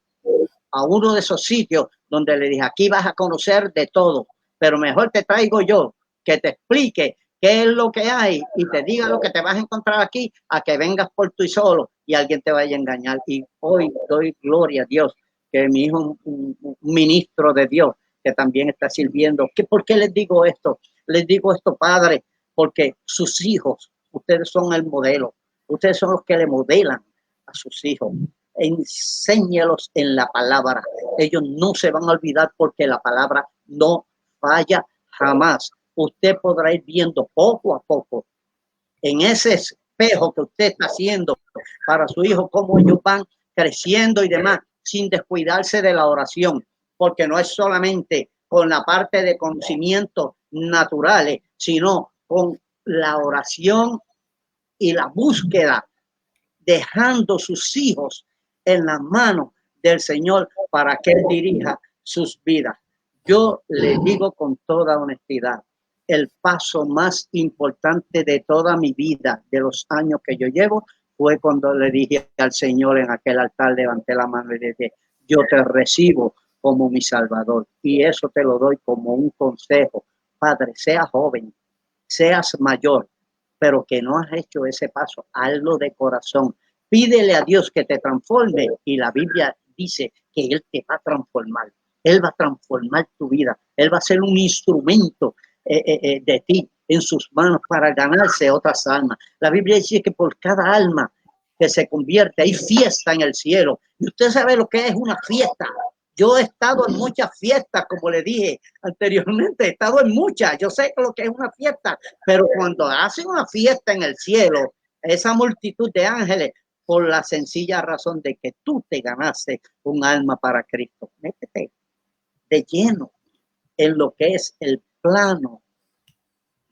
B: a uno de esos sitios donde le dije, aquí vas a conocer de todo, pero mejor te traigo yo, que te explique qué es lo que hay y te diga lo que te vas a encontrar aquí, a que vengas por tú y solo y alguien te vaya a engañar. Y hoy doy gloria a Dios, que mi hijo es un ministro de Dios, que también está sirviendo. ¿Por qué les digo esto? Les digo esto, padre, porque sus hijos, ustedes son el modelo, ustedes son los que le modelan a sus hijos. Enséñelos en la palabra. Ellos no se van a olvidar porque la palabra no falla jamás. Usted podrá ir viendo poco a poco en ese espejo que usted está haciendo para su hijo, cómo ellos van creciendo y demás, sin descuidarse de la oración, porque no es solamente con la parte de conocimientos naturales, sino con la oración y la búsqueda, dejando sus hijos en las manos del Señor para que Él dirija sus vidas. Yo les digo con toda honestidad, el paso más importante de toda mi vida, de los años que yo llevo, fue cuando le dije al Señor en aquel altar, levanté la mano y le dije, yo te recibo como mi Salvador. Y eso te lo doy como un consejo. Padre, seas joven, seas mayor, pero que no has hecho ese paso, hazlo de corazón. Pídele a Dios que te transforme y la Biblia dice que Él te va a transformar. Él va a transformar tu vida. Él va a ser un instrumento de ti en sus manos para ganarse otras almas. La Biblia dice que por cada alma que se convierte hay fiesta en el cielo. Y usted sabe lo que es una fiesta. Yo he estado en muchas fiestas, como le dije anteriormente, he estado en muchas. Yo sé lo que es una fiesta, pero cuando hacen una fiesta en el cielo, esa multitud de ángeles, por la sencilla razón de que tú te ganaste un alma para Cristo. Métete de lleno en lo que es el plano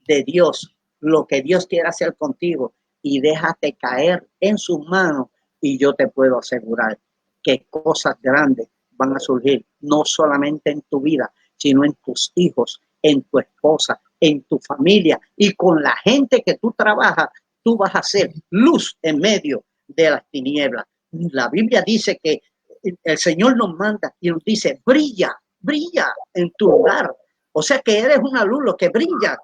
B: de Dios, lo que Dios quiere hacer contigo, y déjate caer en sus manos, y yo te puedo asegurar que cosas grandes van a surgir, no solamente en tu vida, sino en tus hijos, en tu esposa, en tu familia, y con la gente que tú trabajas. Tú vas a ser luz en medio de las tinieblas. La Biblia dice que el Señor nos manda y nos dice, brilla, brilla en tu lugar. O sea que eres una luz, lo que brilla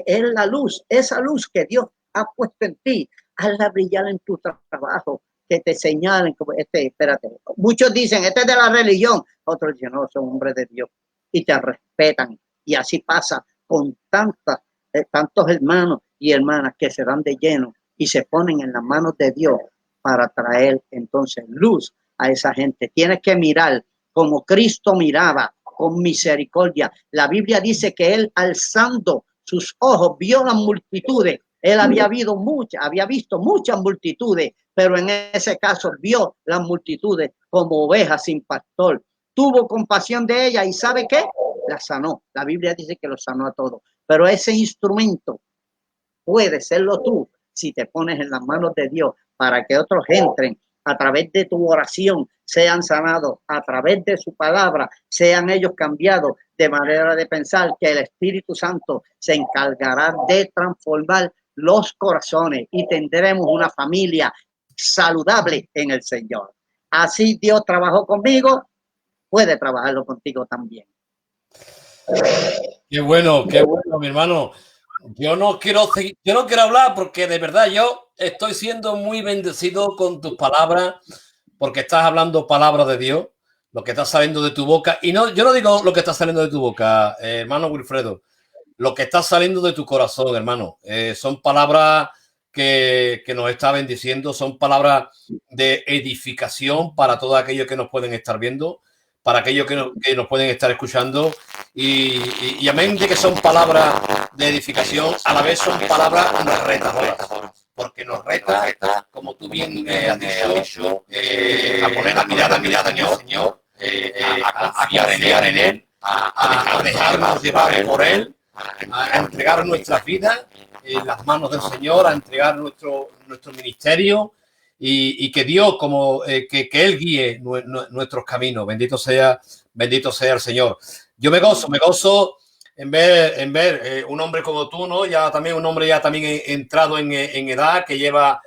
B: es la luz, esa luz que Dios ha puesto en ti. Hazla brillar en tu trabajo, que te señalen como espérate. Muchos dicen, este es de la religión. Otros dicen, no, son hombres de Dios y te respetan. Y así pasa con tantos hermanos y hermanas que se dan de lleno y se ponen en las manos de Dios para traer entonces luz a esa gente. Tienes que mirar como Cristo miraba, con misericordia. La Biblia dice que él, alzando sus ojos, vio las multitudes. Él había visto muchas multitudes, pero en ese caso vio las multitudes como ovejas sin pastor. Tuvo compasión de ellas y ¿sabe qué? La sanó. La Biblia dice que lo sanó a todos. Pero ese instrumento puede serlo tú si te pones en las manos de Dios para que otros entren a través de tu oración, sean sanados, a través de su palabra, sean ellos cambiados de manera de pensar, que el Espíritu Santo se encargará de transformar los corazones y tendremos una familia saludable en el Señor. Así Dios trabajó conmigo, puede trabajarlo contigo también.
A: Qué bueno, mi hermano. Yo no quiero hablar porque de verdad yo estoy siendo muy bendecido con tus palabras, porque estás hablando palabras de Dios, lo que está saliendo de tu boca. Y no, yo no digo lo que está saliendo de tu boca, hermano Wilfredo, lo que está saliendo de tu corazón, hermano. Son palabras que nos está bendiciendo, son palabras de edificación para todos aquellos que nos pueden estar viendo, para aquellos que nos pueden estar escuchando. Y amén de que son palabras de edificación, a la vez son palabras retadoras, porque nos reta, como tú bien has dicho, a poner la mirada en el Señor, a confiar en Él, a dejarnos llevar por Él, a entregar nuestras vidas en las manos del Señor, a entregar nuestro ministerio, y que Dios, que Él guíe nuestros caminos. Bendito sea el Señor. Yo me gozo en ver un hombre como tú, ¿no? Un hombre ya también entrado en edad, que lleva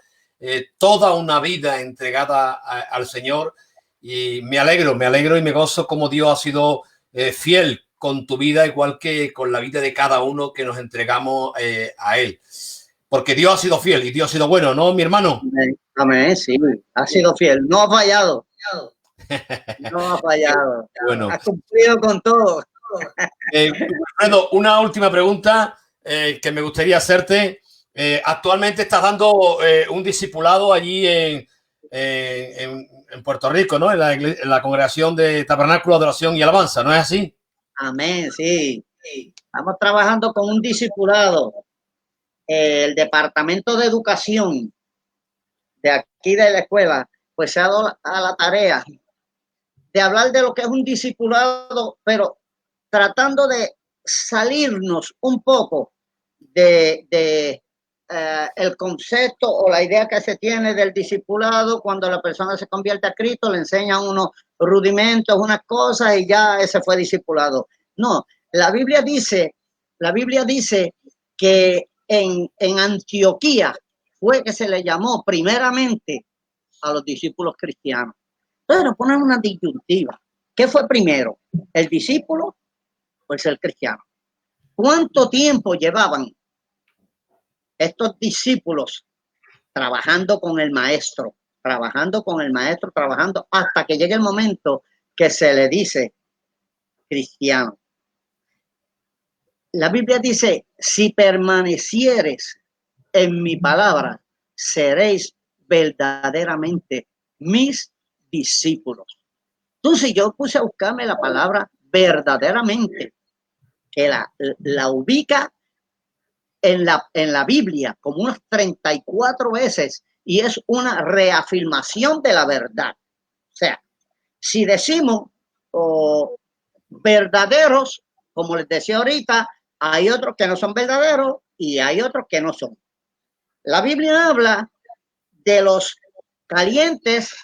A: toda una vida entregada al Señor, y me alegro y me gozo como Dios ha sido fiel con tu vida, igual que con la vida de cada uno que nos entregamos a Él. Porque Dios ha sido fiel y Dios ha sido bueno, ¿no, mi hermano?
B: Amén, sí, ha sido fiel, no ha fallado. No ha fallado.
A: Bueno.
B: Ha cumplido con todo.
A: Wilfredo, una última pregunta que me gustaría hacerte. Actualmente estás dando un discipulado allí en Puerto Rico, ¿no? En la congregación de Tabernáculo, Adoración y Alabanza, ¿no es así?
B: Amén, sí. Estamos trabajando con un discipulado. El Departamento de Educación de aquí de la escuela, pues se ha dado a la tarea de hablar de lo que es un discipulado, pero tratando de salirnos un poco de el concepto o la idea que se tiene del discipulado. Cuando la persona se convierte a Cristo, le enseñan unos rudimentos, unas cosas, y ya ese fue discipulado. No, la Biblia dice La Biblia dice que en Antioquía fue que se le llamó primeramente a los discípulos cristianos. Entonces nos ponen una disyuntiva. ¿Qué fue primero? ¿El discípulo o el ser cristiano? ¿Cuánto tiempo llevaban estos discípulos trabajando con el maestro, trabajando hasta que llegue el momento que se le dice cristiano? La Biblia dice, si permanecieres en mi palabra, seréis verdaderamente mis discípulos. Entonces yo puse a buscarme la palabra verdaderamente, que la ubica en la Biblia como unas 34 veces y es una reafirmación de la verdad. O sea, si decimos verdaderos, como les decía ahorita, hay otros que no son verdaderos y hay otros que no son. La Biblia habla de los calientes,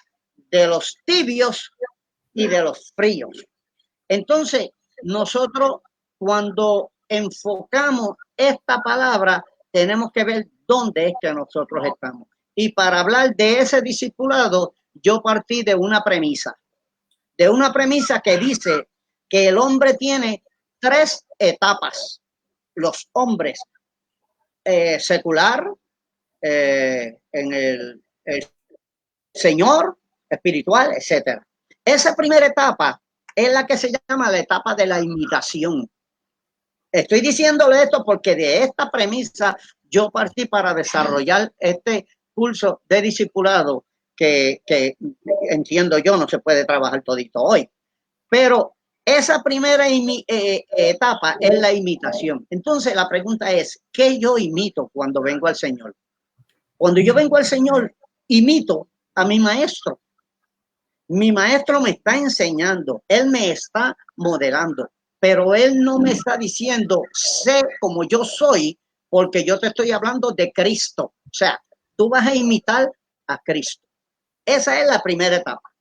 B: de los tibios y de los fríos. Entonces, nosotros cuando enfocamos esta palabra, tenemos que ver dónde es que nosotros estamos. Y para hablar de ese discipulado, yo partí de una premisa que dice que el hombre tiene 3 etapas. Los hombres secular, en el Señor, espiritual, etcétera. Esa primera etapa es la que se llama la etapa de la imitación. Estoy diciéndole esto porque de esta premisa yo partí para desarrollar este curso de discipulado que entiendo yo no se puede trabajar todito hoy. Pero esa primera etapa es la imitación. Entonces la pregunta es, ¿qué yo imito cuando vengo al Señor? Cuando yo vengo al Señor, imito a mi maestro. Mi maestro me está enseñando, él me está modelando, pero él no me está diciendo, sé como yo soy, porque yo te estoy hablando de Cristo. O sea, tú vas a imitar a Cristo. Esa es la primera etapa.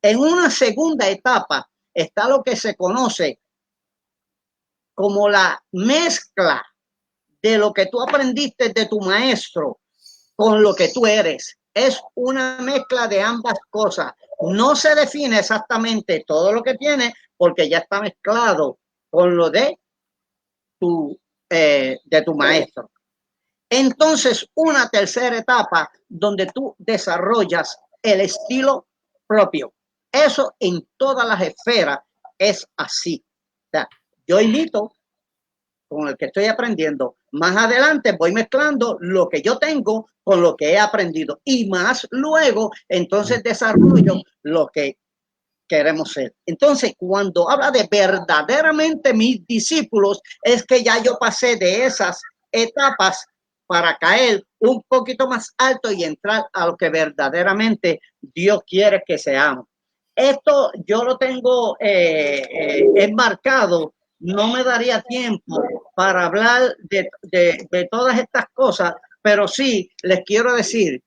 B: En una segunda etapa está lo que se conoce como la mezcla de lo que tú aprendiste de tu maestro con lo que tú eres. Es una mezcla de ambas cosas. No se define exactamente todo lo que tiene porque ya está mezclado con lo de tu maestro. Entonces, una tercera etapa donde tú desarrollas el estilo propio. Eso en todas las esferas es así. O sea, yo imito con el que estoy aprendiendo. Más adelante voy mezclando lo que yo tengo con lo que he aprendido y más luego entonces desarrollo lo que queremos ser. Entonces, cuando habla de verdaderamente mis discípulos, es que ya yo pasé de esas etapas para caer un poquito más alto y entrar a lo que verdaderamente Dios quiere que seamos. Esto yo lo tengo enmarcado. No me daría tiempo para hablar de todas estas cosas, pero sí les quiero decir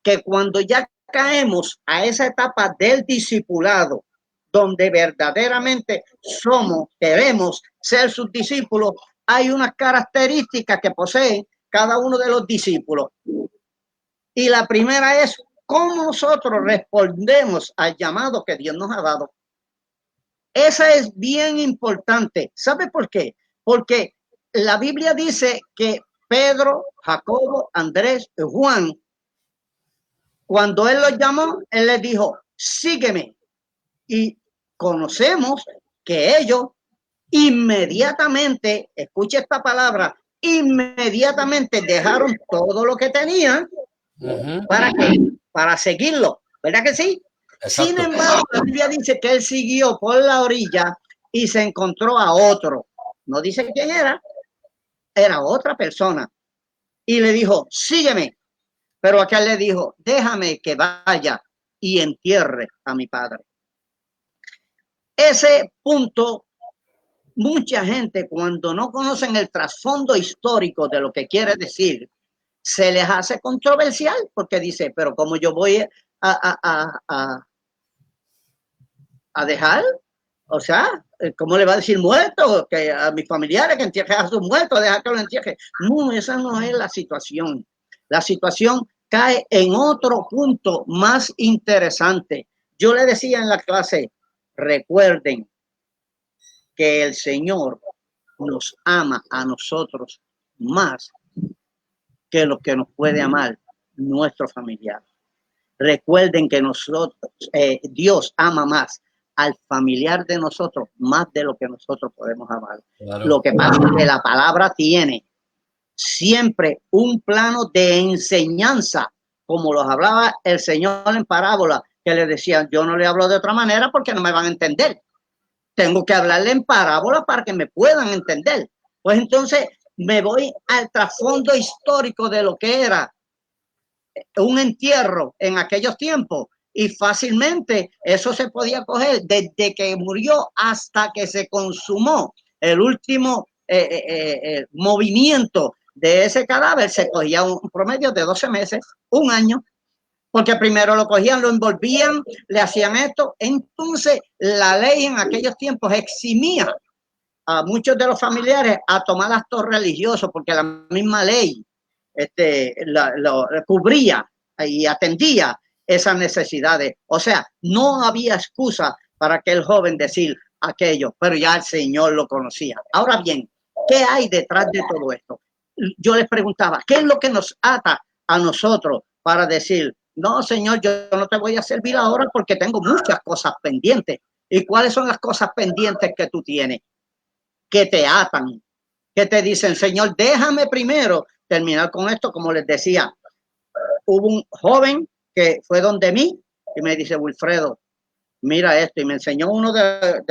B: que cuando ya caemos a esa etapa del discipulado, donde verdaderamente queremos ser sus discípulos, hay unas características que poseen cada uno de los discípulos. Y la primera es cómo nosotros respondemos al llamado que Dios nos ha dado. Esa es bien importante. ¿Sabe por qué? Porque la Biblia dice que Pedro, Jacobo, Andrés y Juan, cuando él los llamó, él les dijo, sígueme. Y conocemos que ellos inmediatamente, escuche esta palabra, inmediatamente dejaron todo lo que tenían para seguirlo. ¿Verdad que sí? Exacto. Sin embargo, la Biblia dice que él siguió por la orilla y se encontró a otro. No dice quién era otra persona. Y le dijo, sígueme. Pero aquel le dijo, déjame que vaya y entierre a mi padre. Ese punto, mucha gente cuando no conocen el trasfondo histórico de lo que quiere decir, se les hace controversial porque dice, pero ¿cómo yo voy a dejar O sea, ¿cómo le va a decir muerto? Que a mis familiares que entierren a sus muertos, deja que lo entierren. No, esa no es la situación. La situación cae en otro punto más interesante. Yo le decía en la clase, recuerden que el Señor nos ama a nosotros más que lo que nos puede amar nuestro familiar. Recuerden que nosotros, Dios ama más al familiar de nosotros más de lo que nosotros podemos amar. Claro. Lo que pasa es que la palabra tiene siempre un plano de enseñanza, como los hablaba el Señor en parábola, que le decían, yo no le hablo de otra manera porque no me van a entender. Tengo que hablarle en parábola para que me puedan entender. Pues entonces me voy al trasfondo histórico de lo que era un entierro en aquellos tiempos y fácilmente eso se podía coger desde que murió hasta que se consumó el último movimiento de ese cadáver. Se cogía un promedio de 12 meses, un año, porque primero lo cogían, lo envolvían, le hacían esto. Entonces la ley en aquellos tiempos eximía a muchos de los familiares a tomar actos religiosos, porque la misma ley lo cubría y atendía esas necesidades. O sea, no había excusa para que el joven decir aquello, pero ya el Señor lo conocía. Ahora bien, ¿qué hay detrás de todo esto? Yo les preguntaba, ¿qué es lo que nos ata a nosotros para decir, no, Señor, yo no te voy a servir ahora porque tengo muchas cosas pendientes? ¿Y cuáles son las cosas pendientes que tú tienes? Que te atan, que te dicen, Señor, déjame primero terminar con esto. Como les decía, hubo un joven que fue donde mí y me dice, Wilfredo, mira esto, y me enseñó uno del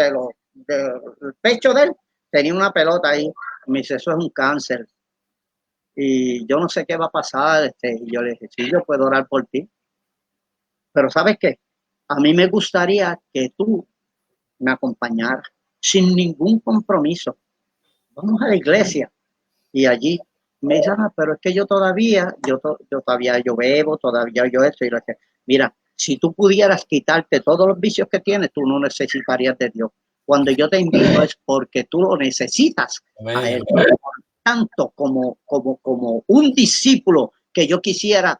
B: pecho de él, tenía una pelota ahí, y me dice, eso es un cáncer, y yo no sé qué va a pasar, y yo le dije, sí, yo puedo orar por ti, pero ¿sabes qué? A mí me gustaría que tú me acompañaras, sin ningún compromiso. Vamos a la iglesia, y allí me dice, pero es que yo todavía bebo, todavía yo esto, y lo que, mira, si tú pudieras quitarte todos los vicios que tienes, tú no necesitarías de Dios. Cuando yo te invito es porque tú lo necesitas a Él. Tanto como un discípulo que yo quisiera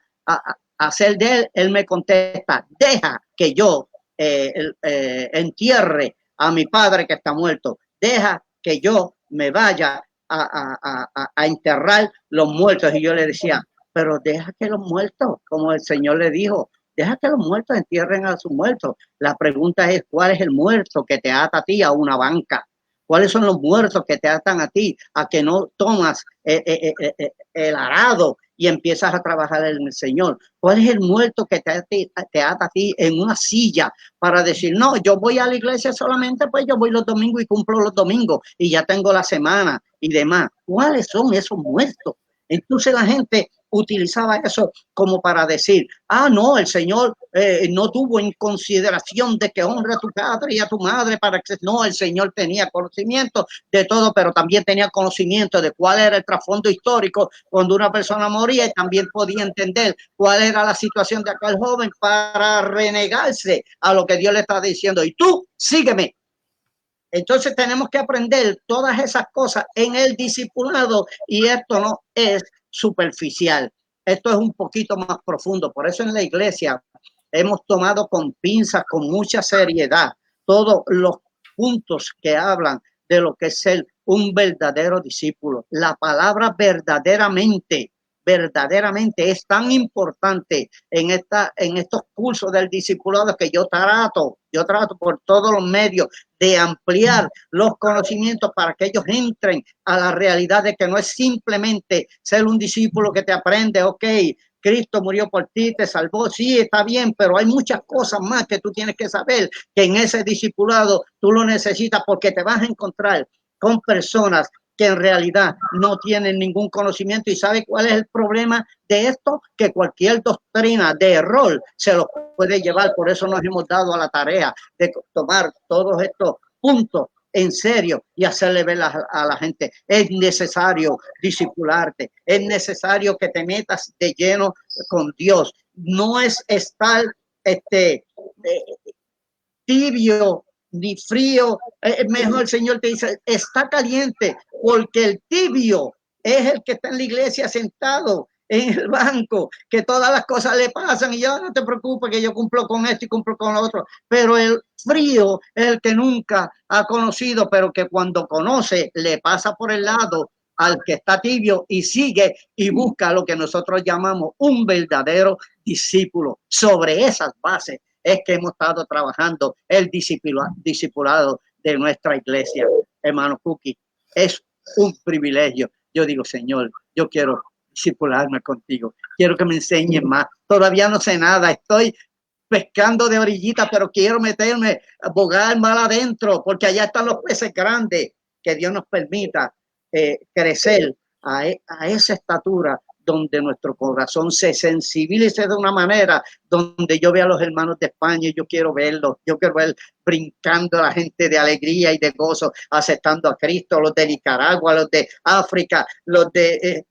B: hacer de Él, Él me contesta, deja que yo entierre a mi padre que está muerto, deja que yo me vaya a enterrar los muertos. Y yo le decía, pero deja que los muertos, como el Señor le dijo, deja que los muertos entierren a sus muertos. La pregunta es, ¿cuál es el muerto que te ata a ti a una banca? ¿Cuáles son los muertos que te atan a ti a que no tomas el arado y empiezas a trabajar en el Señor? ¿Cuál es el muerto que te ata a ti en una silla para decir, no, yo voy a la iglesia solamente, pues yo voy los domingos y cumplo los domingos y ya tengo la semana y demás? ¿Cuáles son esos muertos? Entonces la gente utilizaba eso como para decir, no, el Señor no tuvo en consideración de que honre a tu padre y a tu madre para que no, el Señor tenía conocimiento de todo, pero también tenía conocimiento de cuál era el trasfondo histórico cuando una persona moría, y también podía entender cuál era la situación de aquel joven para renegarse a lo que Dios le está diciendo, y tú sígueme. Entonces tenemos que aprender todas esas cosas en el discipulado, y esto no es superficial, esto es un poquito más profundo. Por eso en la iglesia hemos tomado con pinzas, con mucha seriedad, todos los puntos que hablan de lo que es ser un verdadero discípulo. La palabra verdaderamente es tan importante en estos cursos del discipulado que yo trato por todos los medios de ampliar los conocimientos para que ellos entren a la realidad de que no es simplemente ser un discípulo que te aprende, ok, Cristo murió por ti, te salvó, sí, está bien, pero hay muchas cosas más que tú tienes que saber, que en ese discipulado tú lo necesitas, porque te vas a encontrar con personas que en realidad no tienen ningún conocimiento. ¿Y sabe cuál es el problema de esto? Que cualquier doctrina de error se lo puede llevar. Por eso nos hemos dado a la tarea de tomar todos estos puntos en serio y hacerle ver a la gente, es necesario discipularte, es necesario que te metas de lleno con Dios. No es estar tibio ni frío. Mejor el Señor te dice, está caliente, porque el tibio es el que está en la iglesia sentado en el banco, que todas las cosas le pasan y yo no te preocupes que yo cumplo con esto y cumplo con lo otro, pero el frío es el que nunca ha conocido, pero que cuando conoce le pasa por el lado al que está tibio y sigue y busca lo que nosotros llamamos un verdadero discípulo. Sobre esas bases es que hemos estado trabajando el discipulado de nuestra iglesia. Hermano Cookie, es un privilegio. Yo digo, Señor, yo quiero discipularme contigo, quiero que me enseñes más. Todavía no sé nada, estoy pescando de orillita, pero quiero meterme, bogar mal adentro, porque allá están los peces grandes. Que Dios nos permita crecer a esa estatura donde nuestro corazón se sensibilice de una manera donde yo vea a los hermanos de España y yo quiero verlos, yo quiero ver brincando a la gente de alegría y de gozo, aceptando a Cristo, los de Nicaragua, los de África, los de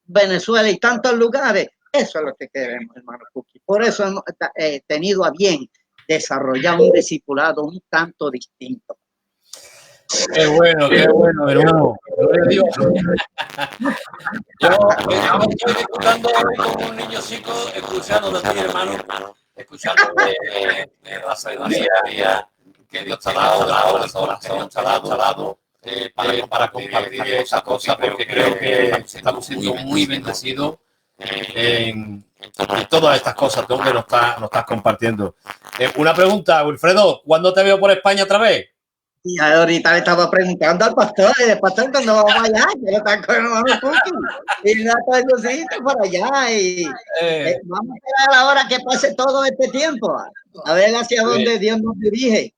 B: Venezuela y tantos lugares. Eso es lo que queremos, hermano Cookie. Por eso hemos tenido a bien desarrollar un discipulado un tanto distinto.
A: Qué bueno, hermano. Gloria a Dios. Yo estoy disfrutando como un niño chico, escuchando de ti, hermano, escuchando de la sabiduría que Dios te ha dado, las horas que Dios te ha dado para compartir esas cosas, porque creo que estamos siendo muy bendecidos en todas estas cosas que nos estás compartiendo. Una pregunta, Wilfredo, ¿cuándo te veo por España otra vez?
B: Y ahorita le estaba preguntando al pastor, y el pastor cuando vamos allá, que lo está con el hermano Cookie, y no está cosita por allá, y vamos a esperar ahora que pase todo este tiempo, a ver hacia dónde Dios nos dirige.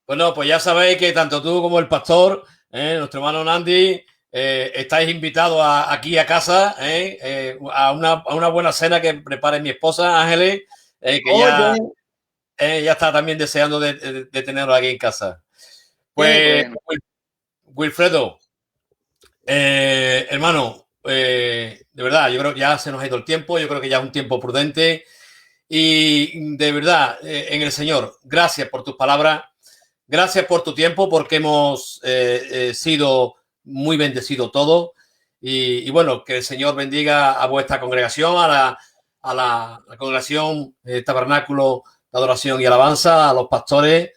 A: Bueno, pues ya sabéis que tanto tú como el pastor, nuestro hermano Nandi, estáis invitados aquí a casa, a una buena cena que prepare mi esposa Ángeles, que ya está también deseando de tenerlo aquí en casa. Pues, bueno. Wilfredo, hermano, de verdad, yo creo que ya se nos ha ido el tiempo, yo creo que ya es un tiempo prudente y de verdad, en el Señor, gracias por tus palabras, gracias por tu tiempo, porque hemos sido muy bendecidos todos y bueno, que el Señor bendiga a vuestra congregación, a la congregación Tabernáculo de Adoración y Alabanza, a los pastores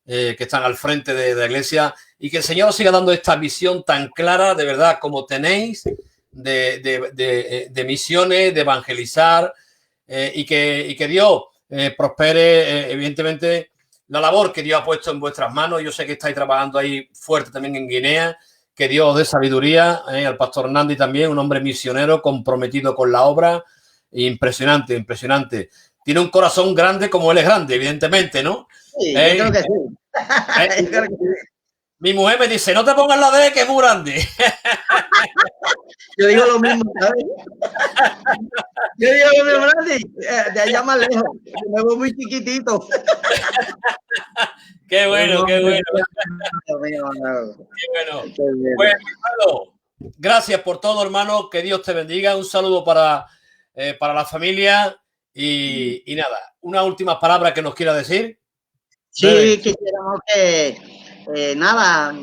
A: que están al frente de la iglesia y que el Señor siga dando esta visión tan clara, de verdad, como tenéis, de misiones, de evangelizar y que Dios prospere, evidentemente, la labor que Dios ha puesto en vuestras manos. Yo sé que estáis trabajando ahí fuerte también en Guinea, que Dios dé sabiduría, al pastor Nandi también, un hombre misionero comprometido con la obra, impresionante, impresionante. Tiene un corazón grande como él es grande, evidentemente, ¿no?
B: Sí, yo creo que sí.
A: Mi mujer me dice, no te pongas la D, que es muy grande.
B: Yo digo lo mismo, ¿sabes? Yo digo lo mismo, Nandi, de allá más lejos. Me veo muy chiquitito.
A: Qué bueno, qué bueno. Qué bueno. Pues, hermano, gracias por todo, hermano. Que Dios te bendiga. Un saludo para la familia. Y nada, una última palabra que nos quiera decir.
B: Sí, quisiéramos que, nada,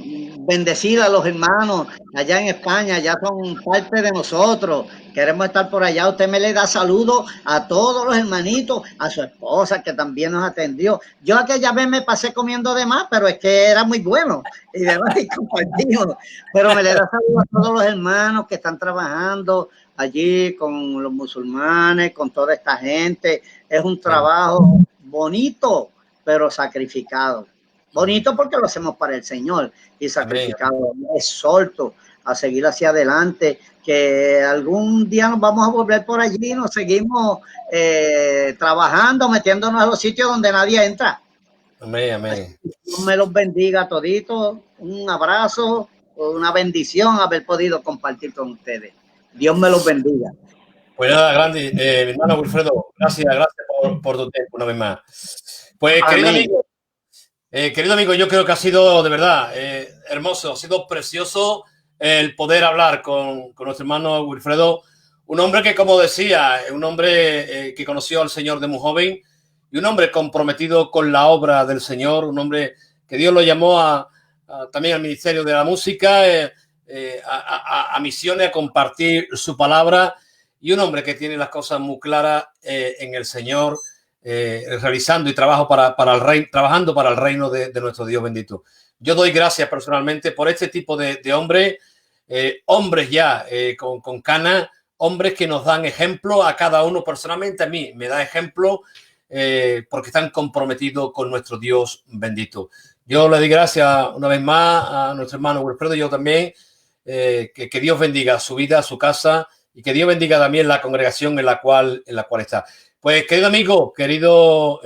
B: bendecir a los hermanos allá en España, ya son parte de nosotros, queremos estar por allá. Usted me le da saludos a todos los hermanitos, a su esposa que también nos atendió. Yo aquella vez me pasé comiendo de más, pero es que era muy bueno y demás y compartimos. Pero me le da saludos a todos los hermanos que están trabajando allí con los musulmanes, con toda esta gente. Es un trabajo bonito, pero sacrificado. Bonito porque lo hacemos para el Señor y sacrificado. Me exhorto a seguir hacia adelante, que algún día nos vamos a volver por allí, nos seguimos trabajando, metiéndonos a los sitios donde nadie entra.
A: Amén, amén.
B: Dios me los bendiga toditos. Un abrazo, una bendición haber podido compartir con ustedes. Dios me los bendiga.
A: Pues nada, grande, mi hermano Wilfredo, gracias por tu tiempo una vez más. Pues, querido amigo, yo creo que ha sido de verdad hermoso, ha sido precioso el poder hablar con nuestro hermano Wilfredo, un hombre que, como decía, un hombre que conoció al Señor de muy joven y un hombre comprometido con la obra del Señor, un hombre que Dios lo llamó también al ministerio de la música, a misiones, a compartir su palabra, y un hombre que tiene las cosas muy claras en el Señor, realizando y trabajando para el reino de nuestro Dios bendito. Yo doy gracias personalmente por este tipo de hombres, hombres ya con canas, hombres que nos dan ejemplo a cada uno. Personalmente a mí me da ejemplo porque están comprometidos con nuestro Dios bendito. Yo le doy gracias una vez más a nuestro hermano Wilfredo y yo también, que Dios bendiga su vida, su casa, y que Dios bendiga también la congregación en la cual está. Pues, querido amigo, querido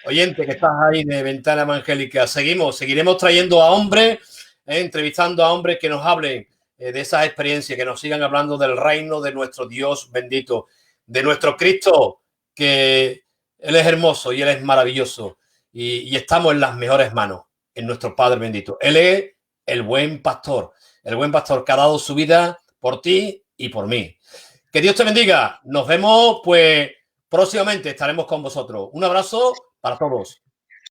A: oyente que estás ahí de Ventana Evangélica, seguiremos trayendo a hombres, entrevistando a hombres que nos hablen de esas experiencias, que nos sigan hablando del reino de nuestro Dios bendito, de nuestro Cristo, que Él es hermoso y Él es maravilloso, y estamos en las mejores manos, en nuestro Padre bendito. Él es el buen pastor que ha dado su vida por ti y por mí. Que Dios te bendiga. Nos vemos, pues, próximamente estaremos con vosotros. Un abrazo para todos.